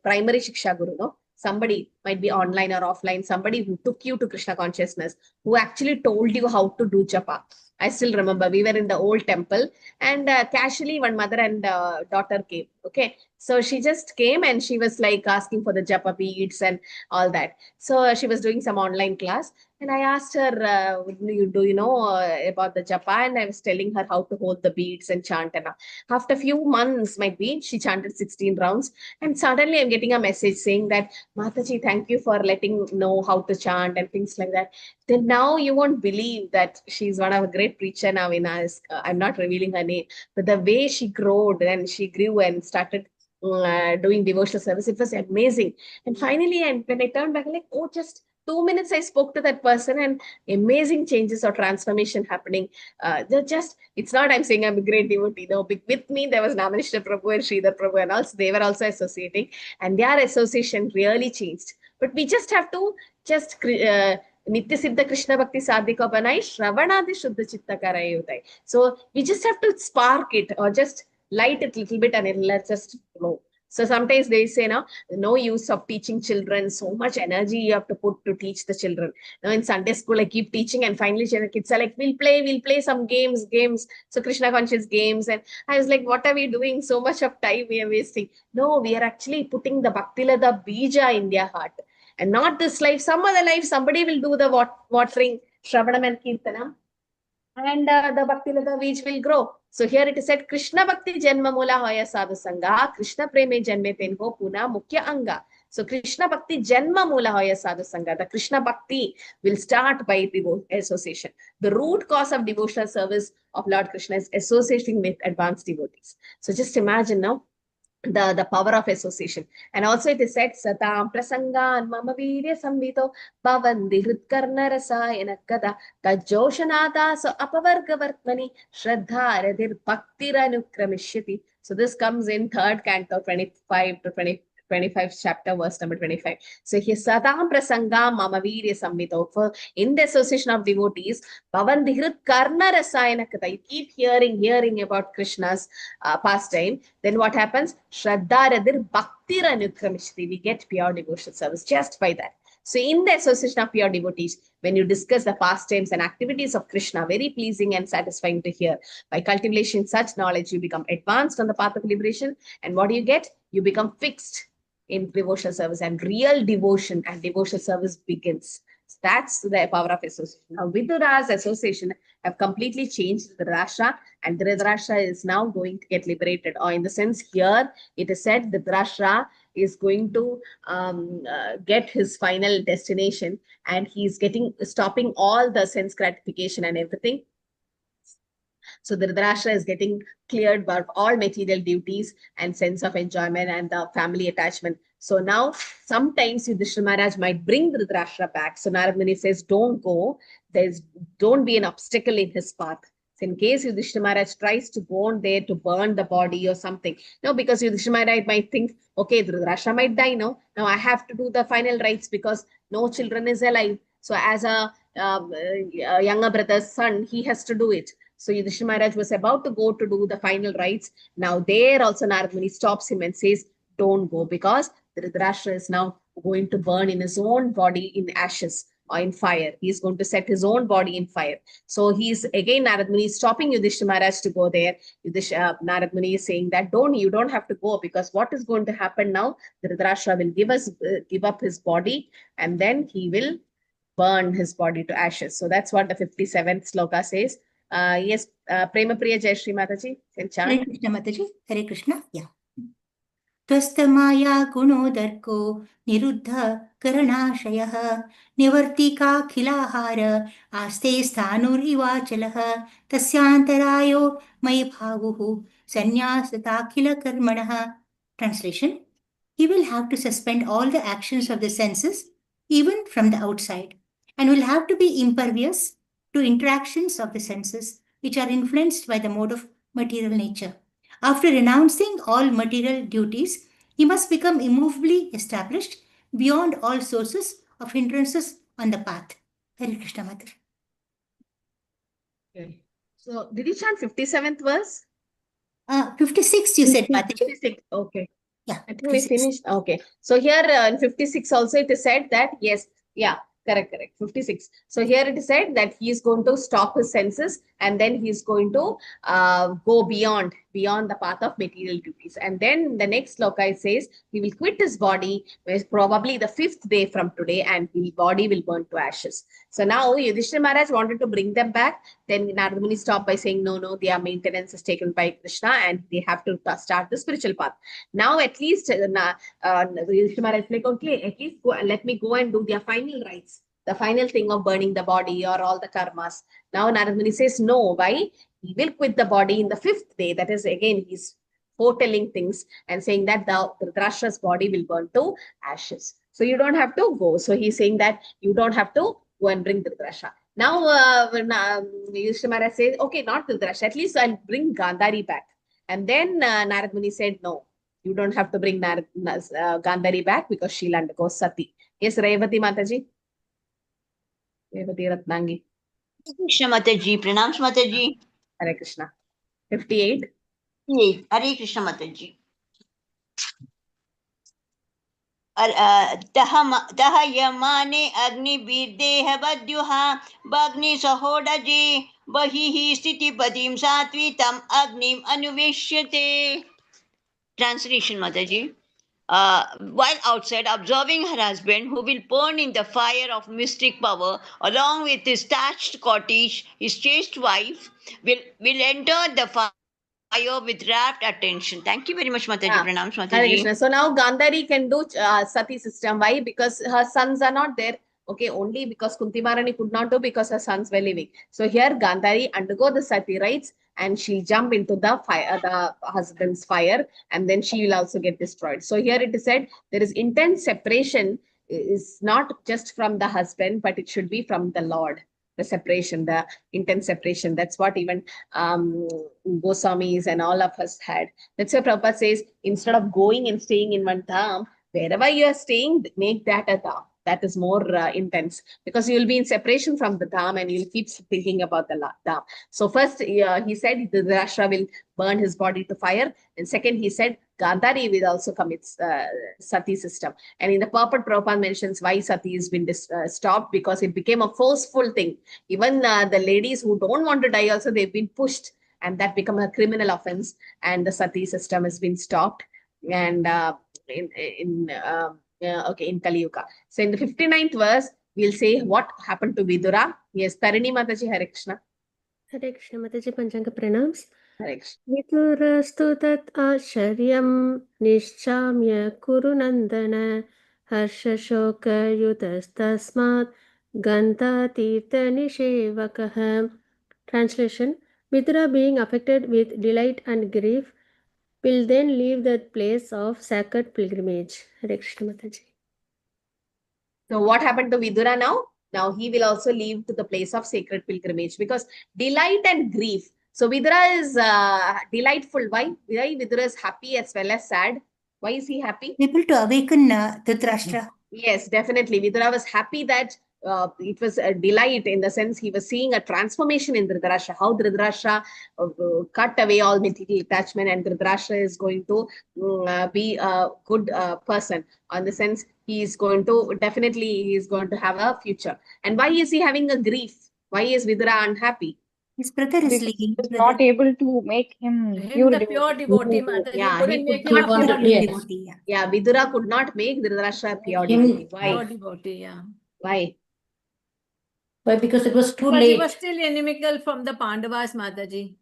primary Shiksha Guru, no? Somebody might be online or offline, somebody who took you to Krishna consciousness, who actually told you how to do japa. I still remember we were in the old temple and casually one mother and daughter came. Okay. So she just came and she was like asking for the japa beads and all that. So she was doing some online class and I asked her, do you know about the japa? And I was telling her how to hold the beads and chant. And after a few months, might be, she chanted 16 rounds. And suddenly I'm getting a message saying that, Mataji, thank you for letting know how to chant and things like that. Then now you won't believe that she's one of a great preacher now in us. I'm not revealing her name, but the way she grew and started doing devotional service, it was amazing. And finally, and when I turned back, I'm like, oh, just 2 minutes I spoke to that person and amazing changes or transformation happening. It's not I'm saying I'm a great devotee. No, with me there was Namanishta Prabhu and Sridhar Prabhu and also they were also associating and their association really changed. But we just have to just Nitya Siddha Krishna Bhakti Sadhika Banai Shravanadi Shuddha Chitta Karaye Utai. So we just have to spark it or just light it a little bit and it'll just flow. So sometimes they say, no use of teaching children, so much energy you have to put to teach the children. Now in Sunday school, I keep teaching, and finally kids are like, we'll play some games. So Krishna conscious games. And I was like, what are we doing? So much of time we are wasting. No, we are actually putting the Bhakti Lada Bija in their heart. And not this life, some other life, somebody will do the watering, Shravanam and Kirtanam. And the Bhakti Lata Beach will grow. So here it is said, Krishna Bhakti Janma Mula Hoya Sadhu Sangha, Krishna Preme Janme Tenho Puna Mukhya Anga. So Krishna Bhakti Janma Mula Hoya Sadhu Sangha. The Krishna Bhakti will start by association. The root cause of devotional service of Lord Krishna is associating with advanced devotees. So just imagine now the power of association. And also it is said, Satam Prasangan Mama Virya Samvito Bhavandi Hritkarna Rasayana Kada Tajoshanata So Apavargavartmani Shraddha Radhir Bhaktiranukramishyati. So this comes in 3rd canto 25 to 25 chapter, verse number 25. So here Satam Prasangam Mama Virya Samvito. For in the association of devotees, Bhavandi Hritkarna Rasayana Kada. You keep hearing about Krishna's pastime. Then what happens? Shraddha Radhir Bhaktiranukramishyati. We get pure devotional service just by that. So in the association of pure devotees, when you discuss the pastimes and activities of Krishna, very pleasing and satisfying to hear. By cultivation such knowledge, you become advanced on the path of liberation. And what do you get? You become fixed in devotional service, and real devotion and devotional service begins. So that's the power of association. Now, Vidura's association have completely changed Dhritarashtra, and Dhritarashtra is now going to get liberated. Or in the sense here, it is said Dhritarashtra is going to get his final destination, and he's stopping all the sense gratification and everything. So Dhritarashtra is getting cleared of all material duties and sense of enjoyment and the family attachment. So now sometimes Yudhishthira Maharaj might bring Dhritarashtra back. So Narad Muni says, don't go. Don't be an obstacle in his path. So in case Yudhishthira Maharaj tries to go on there to burn the body or something. No, because Yudhishthira Maharaj might think, okay, Dhritarashtra might die now. Now I have to do the final rites because no children is alive. So as a younger brother's son, he has to do it. So Yudhishthira Maharaj was about to go to do the final rites. Now there also Narad Muni stops him and says, don't go, because Dhritarashtra is now going to burn in his own body in ashes or in fire. He's going to set his own body in fire. So he's again, Narad Muni is stopping Yudhishthira Maharaj to go there. Narad Muni is saying that you don't have to go, because what is going to happen now? Dhritarashtra will give up his body, and then he will burn his body to ashes. So that's what the 57th sloka says. Yes, Prema Priya Jai Shri Mataji. Hare Krishna Mataji. Hare Krishna. Yeah. Twastamaya gunodarko niruddha karanashayah nivartikakilahara aste sthanur ivachalah tasyantarayo mai bhavuhu sannyasatakhila karmanah. Translation: He will have to suspend all the actions of the senses, even from the outside, and will have to be impervious to interactions of the senses, which are influenced by the mode of material nature. After renouncing all material duties, he must become immovably established beyond all sources of hindrances on the path. Hare Krishna Mother. Okay. So, did you chant 57th verse? 56 you said, Mataji. 56, okay. Yeah. I think we finished. Okay. So here in 56 also it is said that, yes, yeah, correct. 56. So here it is said that he is going to stop his senses, and then he is going to go beyond the path of material duties. And then the next sloka it says he will quit his body probably the 5th day from today, and his body will burn to ashes. So now Yudhishthira Maharaj wanted to bring them back. Then Narad Muni stopped by saying, no, their maintenance is taken by Krishna, and they have to start the spiritual path. Now at least Yudhishthira Maharaj is like, okay, at least let me go and do their final rites, the final thing of burning the body or all the karmas. Now Narad Muni says, no, why? He will quit the body in the 5th day. That is, again, he's foretelling things and saying that the Dhritarashtra's body will burn to ashes. So you don't have to go. So he's saying that you don't have to go and bring Dhritarashtra. Now, Yudhishthira Maharaj says, okay, not Dhritarashtra, at least I'll bring Gandhari back. And then Narad Muni said, no, you don't have to bring Gandhari back, because she'll undergo sati. Yes, Revati Mataji. Revati Ratnangi. Krishna Mataji, pranams Mataji. Hare Krishna. 58. Hare Krishna Mataji. दहयमाने अग्निभिर्देह बद्युहा Bhagini सहोडजे बहिः स्थितिपतिं सात्वितम् अग्निम् अनुवेश्यते. Translation, Mataji. While outside observing her husband, who will burn in the fire of mystic power, along with his thatched cottage, his chaste wife will enter the fire with rapt attention. Thank you very much, Mataji. Yeah. Pranams, Hare Mataji. Krishna. So now Gandhari can do Sati system. Why? Because her sons are not there. Okay, only because Kunti Maharani could not do because her sons were living. So here Gandhari undergo the Sati rites and she'll jump into the fire, the husband's fire, and then she will also get destroyed. So here it is said there is intense separation is not just from the husband, but it should be from the Lord. The separation, the intense separation. That's what even Goswamis and all of us had. That's why Prabhupada says, instead of going and staying in one dham, wherever you are staying, make that a dham. That is more intense because you will be in separation from the dham and you'll keep thinking about the dham. So first, he said the Dhritarashtra will burn his body to fire. And second, he said Gandhari will also commit Sati system. And in the purport, Prabhupada mentions why Sati has been stopped because it became a forceful thing. Even the ladies who don't want to die also, they've been pushed and that become a criminal offense. And the Sati system has been stopped. And in Kali Yuga. So in the 59th verse, we'll say what happened to Vidura. Yes, Tarini Mataji, Hare Krishna. Hare Krishna Mataji, Panchanga pranams. Hare Krishna. Vidurastu tat asharyam nischamya kurunandana harsha shoka yutastasmat ganta tirtha nishevakah. Translation: Vidura, being affected with delight and grief, will then leave the place of sacred pilgrimage. Hare Krishna Mataji. So what happened to Vidura now? Now he will also leave to the place of sacred pilgrimage because delight and grief. So Vidura is delightful. Why? Vidura is happy as well as sad. Why is he happy? Able to awaken Dhritarashtra. Yes, definitely. Vidura was happy that it was a delight in the sense he was seeing a transformation in Dhritarashtra, how Dhritarashtra cut away all material attachment and Dhritarashtra is going to be a good person. On the sense he is going to, definitely he is going to have a future. And why is he having a grief? Why is Vidura unhappy? His brother is Because he was not able to make him pure the pure devotee, Mataji. Yeah, Couldn't he make could him not a pure devotee. Yeah, Vidura could not make Dhritarashtra a pure devotee. Why? Pure devotee, yeah. Why? Why? Because it was too Because late. he was still inimical from the Pandavas, Mataji.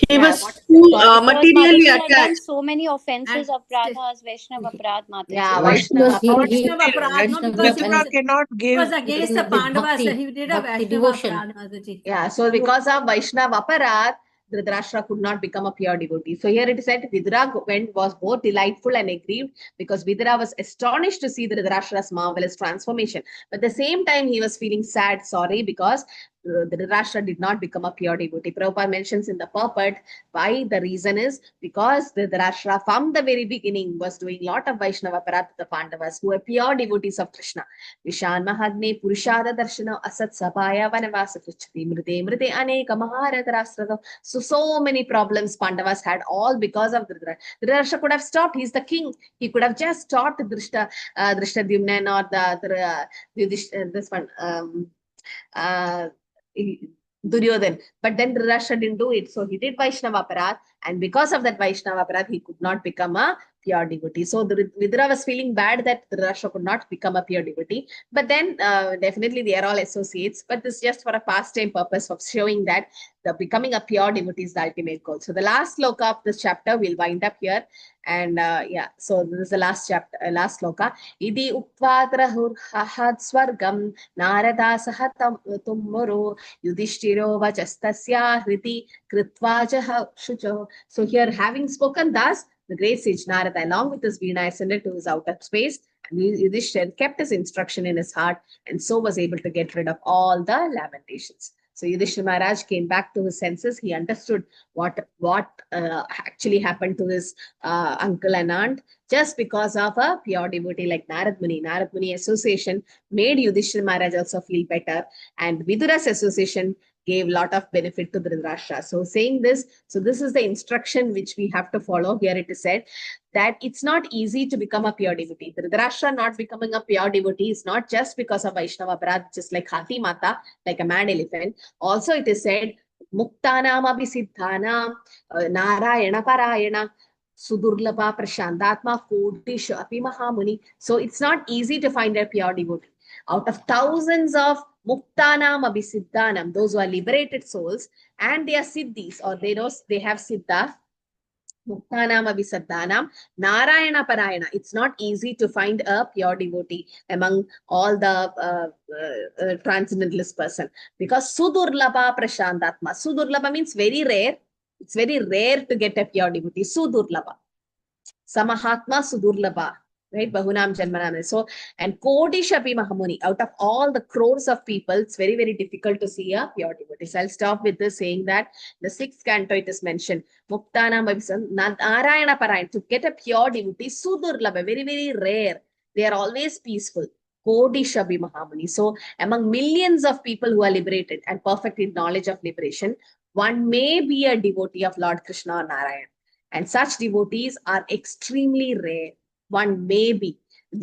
He was too materially Mataji had done attached. so many offenses of Radha's Vaishnava Aparad, Mataji. Yeah, Vaishnava. Vaishnava Aparad, no, because he was, cannot give was against the Pandavas. bhakti, He did a bhakti Vaishnava devotion. Aparad, Mataji. Yeah, so because of Vaishnava Aparad, Dhritarashtra could not become a pure devotee. So here it is said Vidura was both delightful and aggrieved because Vidura was astonished to see Dhritarashtra's marvelous transformation. But at the same time, he was feeling sad, sorry, because Dhritarashtra did not become a pure devotee. Prabhupada mentions in the purport why the reason is because Dhritarashtra from the very beginning was doing a lot of Vaishnava Aparad to the Pandavas who were pure devotees of Krishna. Vishan Mahagne Purushada Darshana Asat Sabhaya Vanavasa Krichati Mrite Mrite Aneka Maharatarastra. So many problems Pandavas had all because of Dhritarashtra. Dhritarashtra could have stopped. He's the king. He could have just stopped Drishtadyumna or this one. Duryodhan. But then Dhritarashtra didn't do it. So he did Vaishnava Aparad. And because of that Vaishnava Aparad, he could not become a pure devotee. So Vidura was feeling bad that Dhritarashtra could not become a pure devotee. But then definitely they are all associates. But this is just for a pastime purpose of showing that the becoming a pure devotee is the ultimate goal. So the last sloka of this chapter will wind up here. And yeah, so this is the last chapter, last sloka. Idi upvadrahur hahad swargam narada sahatam tummuru yudhishthiro vachastasya hriti kritvajaha shucho. So here, having spoken thus, the great sage Narada, along with his Veena, ascended to his outer space, and Yudhishthira kept his instruction in his heart, and so was able to get rid of all the lamentations. So Yudhishthira Maharaj came back to his senses. He understood what actually happened to his uncle and aunt just because of a pure devotee like Narad Muni. Narad Muni association made Yudhishthira Maharaj also feel better, and Vidura's association gave a lot of benefit to Dhritarashtra. So saying this, so this is the instruction which we have to follow. Here it is said that it's not easy to become a pure devotee. Dhritarashtra not becoming a pure devotee is not just because of Vaishnava Aparadha, just like Hathi Mata, like a mad elephant. Also it is said, Muktanam abhisiddhanam Narayana Parayana Sudurlabha Prashantatma Kotisha Api Mahamuni. So it's not easy to find a pure devotee. Out of thousands of Muktanam Abhisiddhanam, those who are liberated souls, and they are Siddhis, or they have Siddha, Muktanam Abhisaddhanam, Narayana Parayana. It's not easy to find a pure devotee among all the transcendentalist person, because Sudurlabha Prashantatma. Sudurlabha means very rare. It's very rare to get a pure devotee. Sudurlabha. Samahatma Sudurlabha. Right? Bahunam Janmanam. So, and Kodishapi Mahamuni, out of all the crores of people, it's very, very difficult to see a pure devotee. So I'll stop with this, saying that the 6th canto it is mentioned, Muktana Bhavisan, Narayana Parayan, to get a pure devotee, Sudurlabha, very, very rare. They are always peaceful. Kodishapi Mahamuni. So among millions of people who are liberated and perfect in knowledge of liberation, one may be a devotee of Lord Krishna or Narayan. And such devotees are extremely rare. One may be.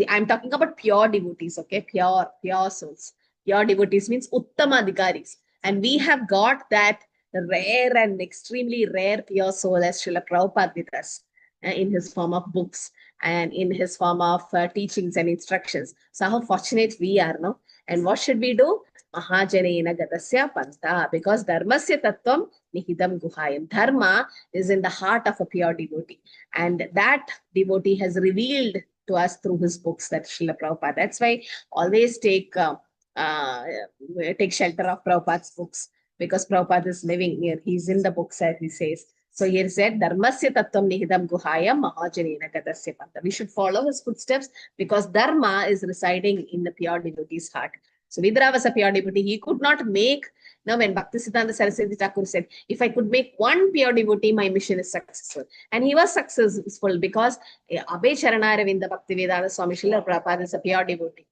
I'm talking about pure devotees, okay? Pure souls. Pure devotees means Uttama Adhikaris. And we have got that rare and extremely rare pure soul as Srila Prabhupada with us in his form of books and in his form of teachings and instructions. So how fortunate we are, no? And what should we do? Mahajanena Gatasya Panta, because Dharmasya Tattvam Nihidam Guhayam. Dharma is in the heart of a pure devotee. And that devotee has revealed to us through his books, that Srila Prabhupada. That's why always take shelter of Prabhupada's books, because Prabhupada is living here. He's in the books, as he says. So here said, Dharmasya Tattvam Nihidam Guhayam Mahajanena Gatasya Panta. We should follow his footsteps, because Dharma is residing in the pure devotee's heart. So Vidura was a pure devotee. He could not make, now when Bhaktisiddhanta Saraswati Thakur said, if I could make one pure devotee, my mission is successful. And he was successful because Abhay Charana Bhaktivedanta Swami Srila Prabhupada is a pure devotee.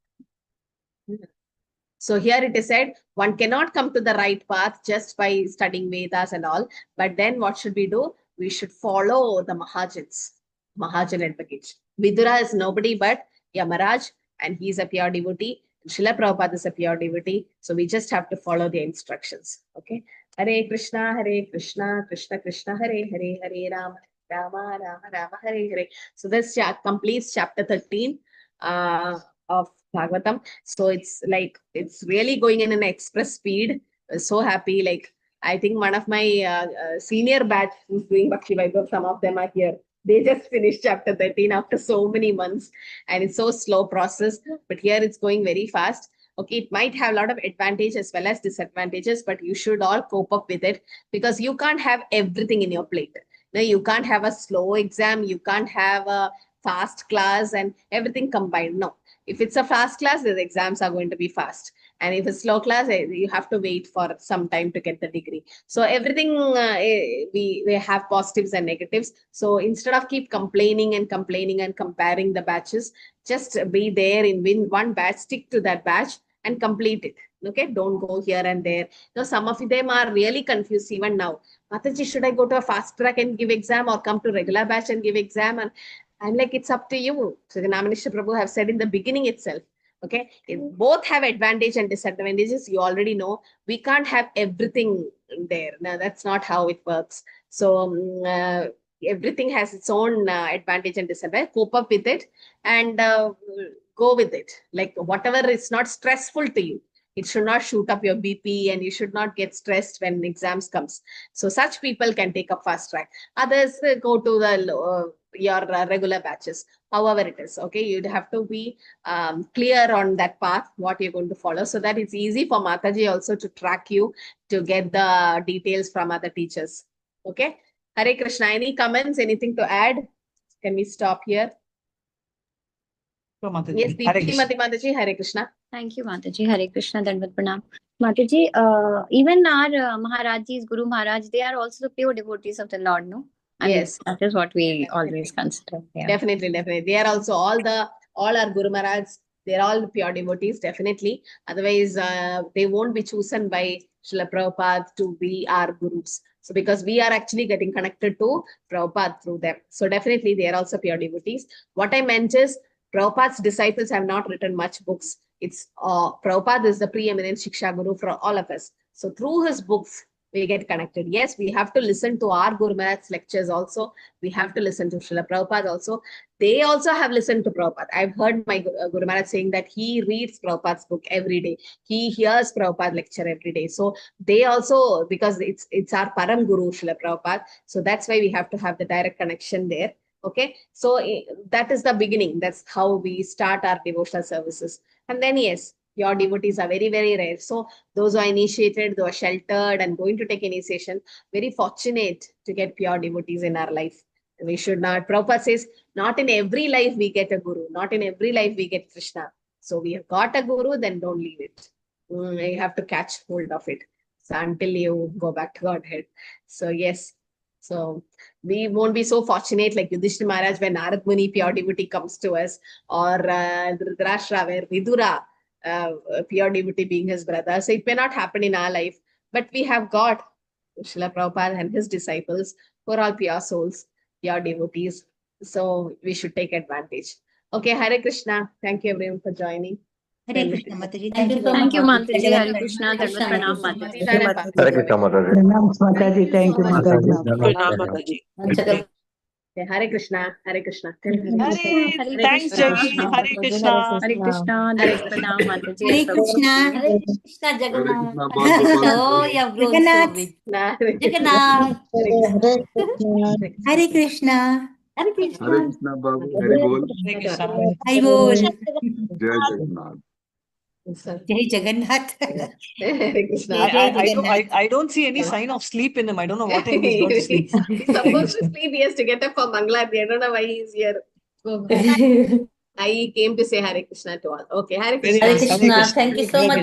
So here it is said, one cannot come to the right path just by studying Vedas and all. But then what should we do? We should follow the Mahajans, Mahajan advocates. Vidura is nobody but Yamaraj, and he is a pure devotee. Srila Prabhupada is a pure devotee. So we just have to follow the instructions. Okay. Hare Krishna, Krishna Krishna, Hare Hare, Hare Rama, Rama Rama, Rama Hare Hare. So this completes chapter 13 of Bhagavatam. So it's like, it's really going in an express speed. I'm so happy. Like, I think one of my senior batch who's doing Bhakti Vaibhav, some of them are here. They just finished chapter 13 after so many months, and it's so slow process, but here it's going very fast. Okay, it might have a lot of advantages as well as disadvantages, but you should all cope up with it, because you can't have everything in your plate. No, you can't have a slow exam, you can't have a fast class and everything combined. No, if it's a fast class, the exams are going to be fast. And if it's slow class, you have to wait for some time to get the degree. So everything, we have positives and negatives. So instead of keep complaining and comparing the batches, just be there in one batch, stick to that batch and complete it. Okay, don't go here and there. Now, some of them are really confused even now. Mataji, should I go to a fast track and give exam, or come to regular batch and give exam? And I'm like, it's up to you. So the Namanishya Prabhu have said in the beginning itself. Okay, both have advantage and disadvantages. You already know we can't have everything there. Now that's not how it works. So everything has its own advantage and disadvantage. Cope up with it and go with it. Like whatever is not stressful to you, it should not shoot up your BP, and you should not get stressed when exams comes. So such people can take up fast track. Others go to the your regular batches, however it is. Okay, you'd have to be clear on that path, what you're going to follow, so that it's easy for Mataji also to track you, to get the details from other teachers. Okay, Hare Krishna. Any comments, anything to add? Can we stop here? Yes, Deepti Mataji, Hare Krishna. Thank you, Mataji. Hare Krishna, Dandavat Pranam. Mataji, even our Maharajis, Guru Maharaj, they are also pure devotees of the Lord, no? I mean, that is what we always consider. Yeah. Definitely. They are also all our Guru Maharajs. they're all pure devotees, definitely. Otherwise, they won't be chosen by Srila Prabhupada to be our gurus. So because we are actually getting connected to Prabhupada through them. So definitely they are also pure devotees. What I meant is Prabhupada's disciples have not written much books. It's Prabhupada is the preeminent Shiksha Guru for all of us. So through his books, we get connected. Yes, we have to listen to our Guru Maharaj's lectures also. We have to listen to Srila Prabhupada also. They also have listened to Prabhupada. I've heard my Guru Maharaj saying that he reads Prabhupada's book every day. He hears Prabhupada lecture every day. So they also, because it's our Param Guru, Srila Prabhupada. So that's why we have to have the direct connection there. Okay. So that is the beginning. That's how we start our devotional services. And then yes, your devotees are very, very rare. So those who are initiated, those are sheltered and going to take initiation, very fortunate to get pure devotees in our life. We should not, Prabhupada says, not in every life we get a guru, not in every life we get Krishna. So we have got a guru, then don't leave it. You have to catch hold of it. So until you go back to Godhead. So yes, so we won't be so fortunate like Yudhishthira Maharaj when Narad Muni, pure devotee, comes to us, or Dhritarashtra where Vidura, pure devotee, being his brother. So it may not happen in our life, but we have got Srila Prabhupada and his disciples who are all pure souls, pure devotees. So we should take advantage. Okay, Hare Krishna. Thank you everyone for joining. Hare Krishna Mataji. Thank you, Mataji. Hare Krishna. Dandavat pranam, Mataji. Hare Krishna Mataji. Pranams Mataji. Thank you Mataji. Pranam Mataji. Hare Krishna, Hare Krishna. Hare, thanks, Jaggi. Hare Krishna. Hare Krishna. Dandavat pranam, Mataji. Hare Krishna. Hare Krishna, Jagannath. Oh, you have grown so big. Jagannath. Hare Krishna. Hare Krishna. Hare Krishna Babu. Hare Bol. Hare Krishna. Hare Bol. Jai Jagannath. Jai Jagannath. I don't see any sign of sleep in him. I don't know what time he's going to sleep. He's supposed to sleep. He has to get up for Mangaluru. I don't know why he's here. I came to say Hare Krishna to all. Okay, Hare Krishna. Hare Krishna. Thank you so much.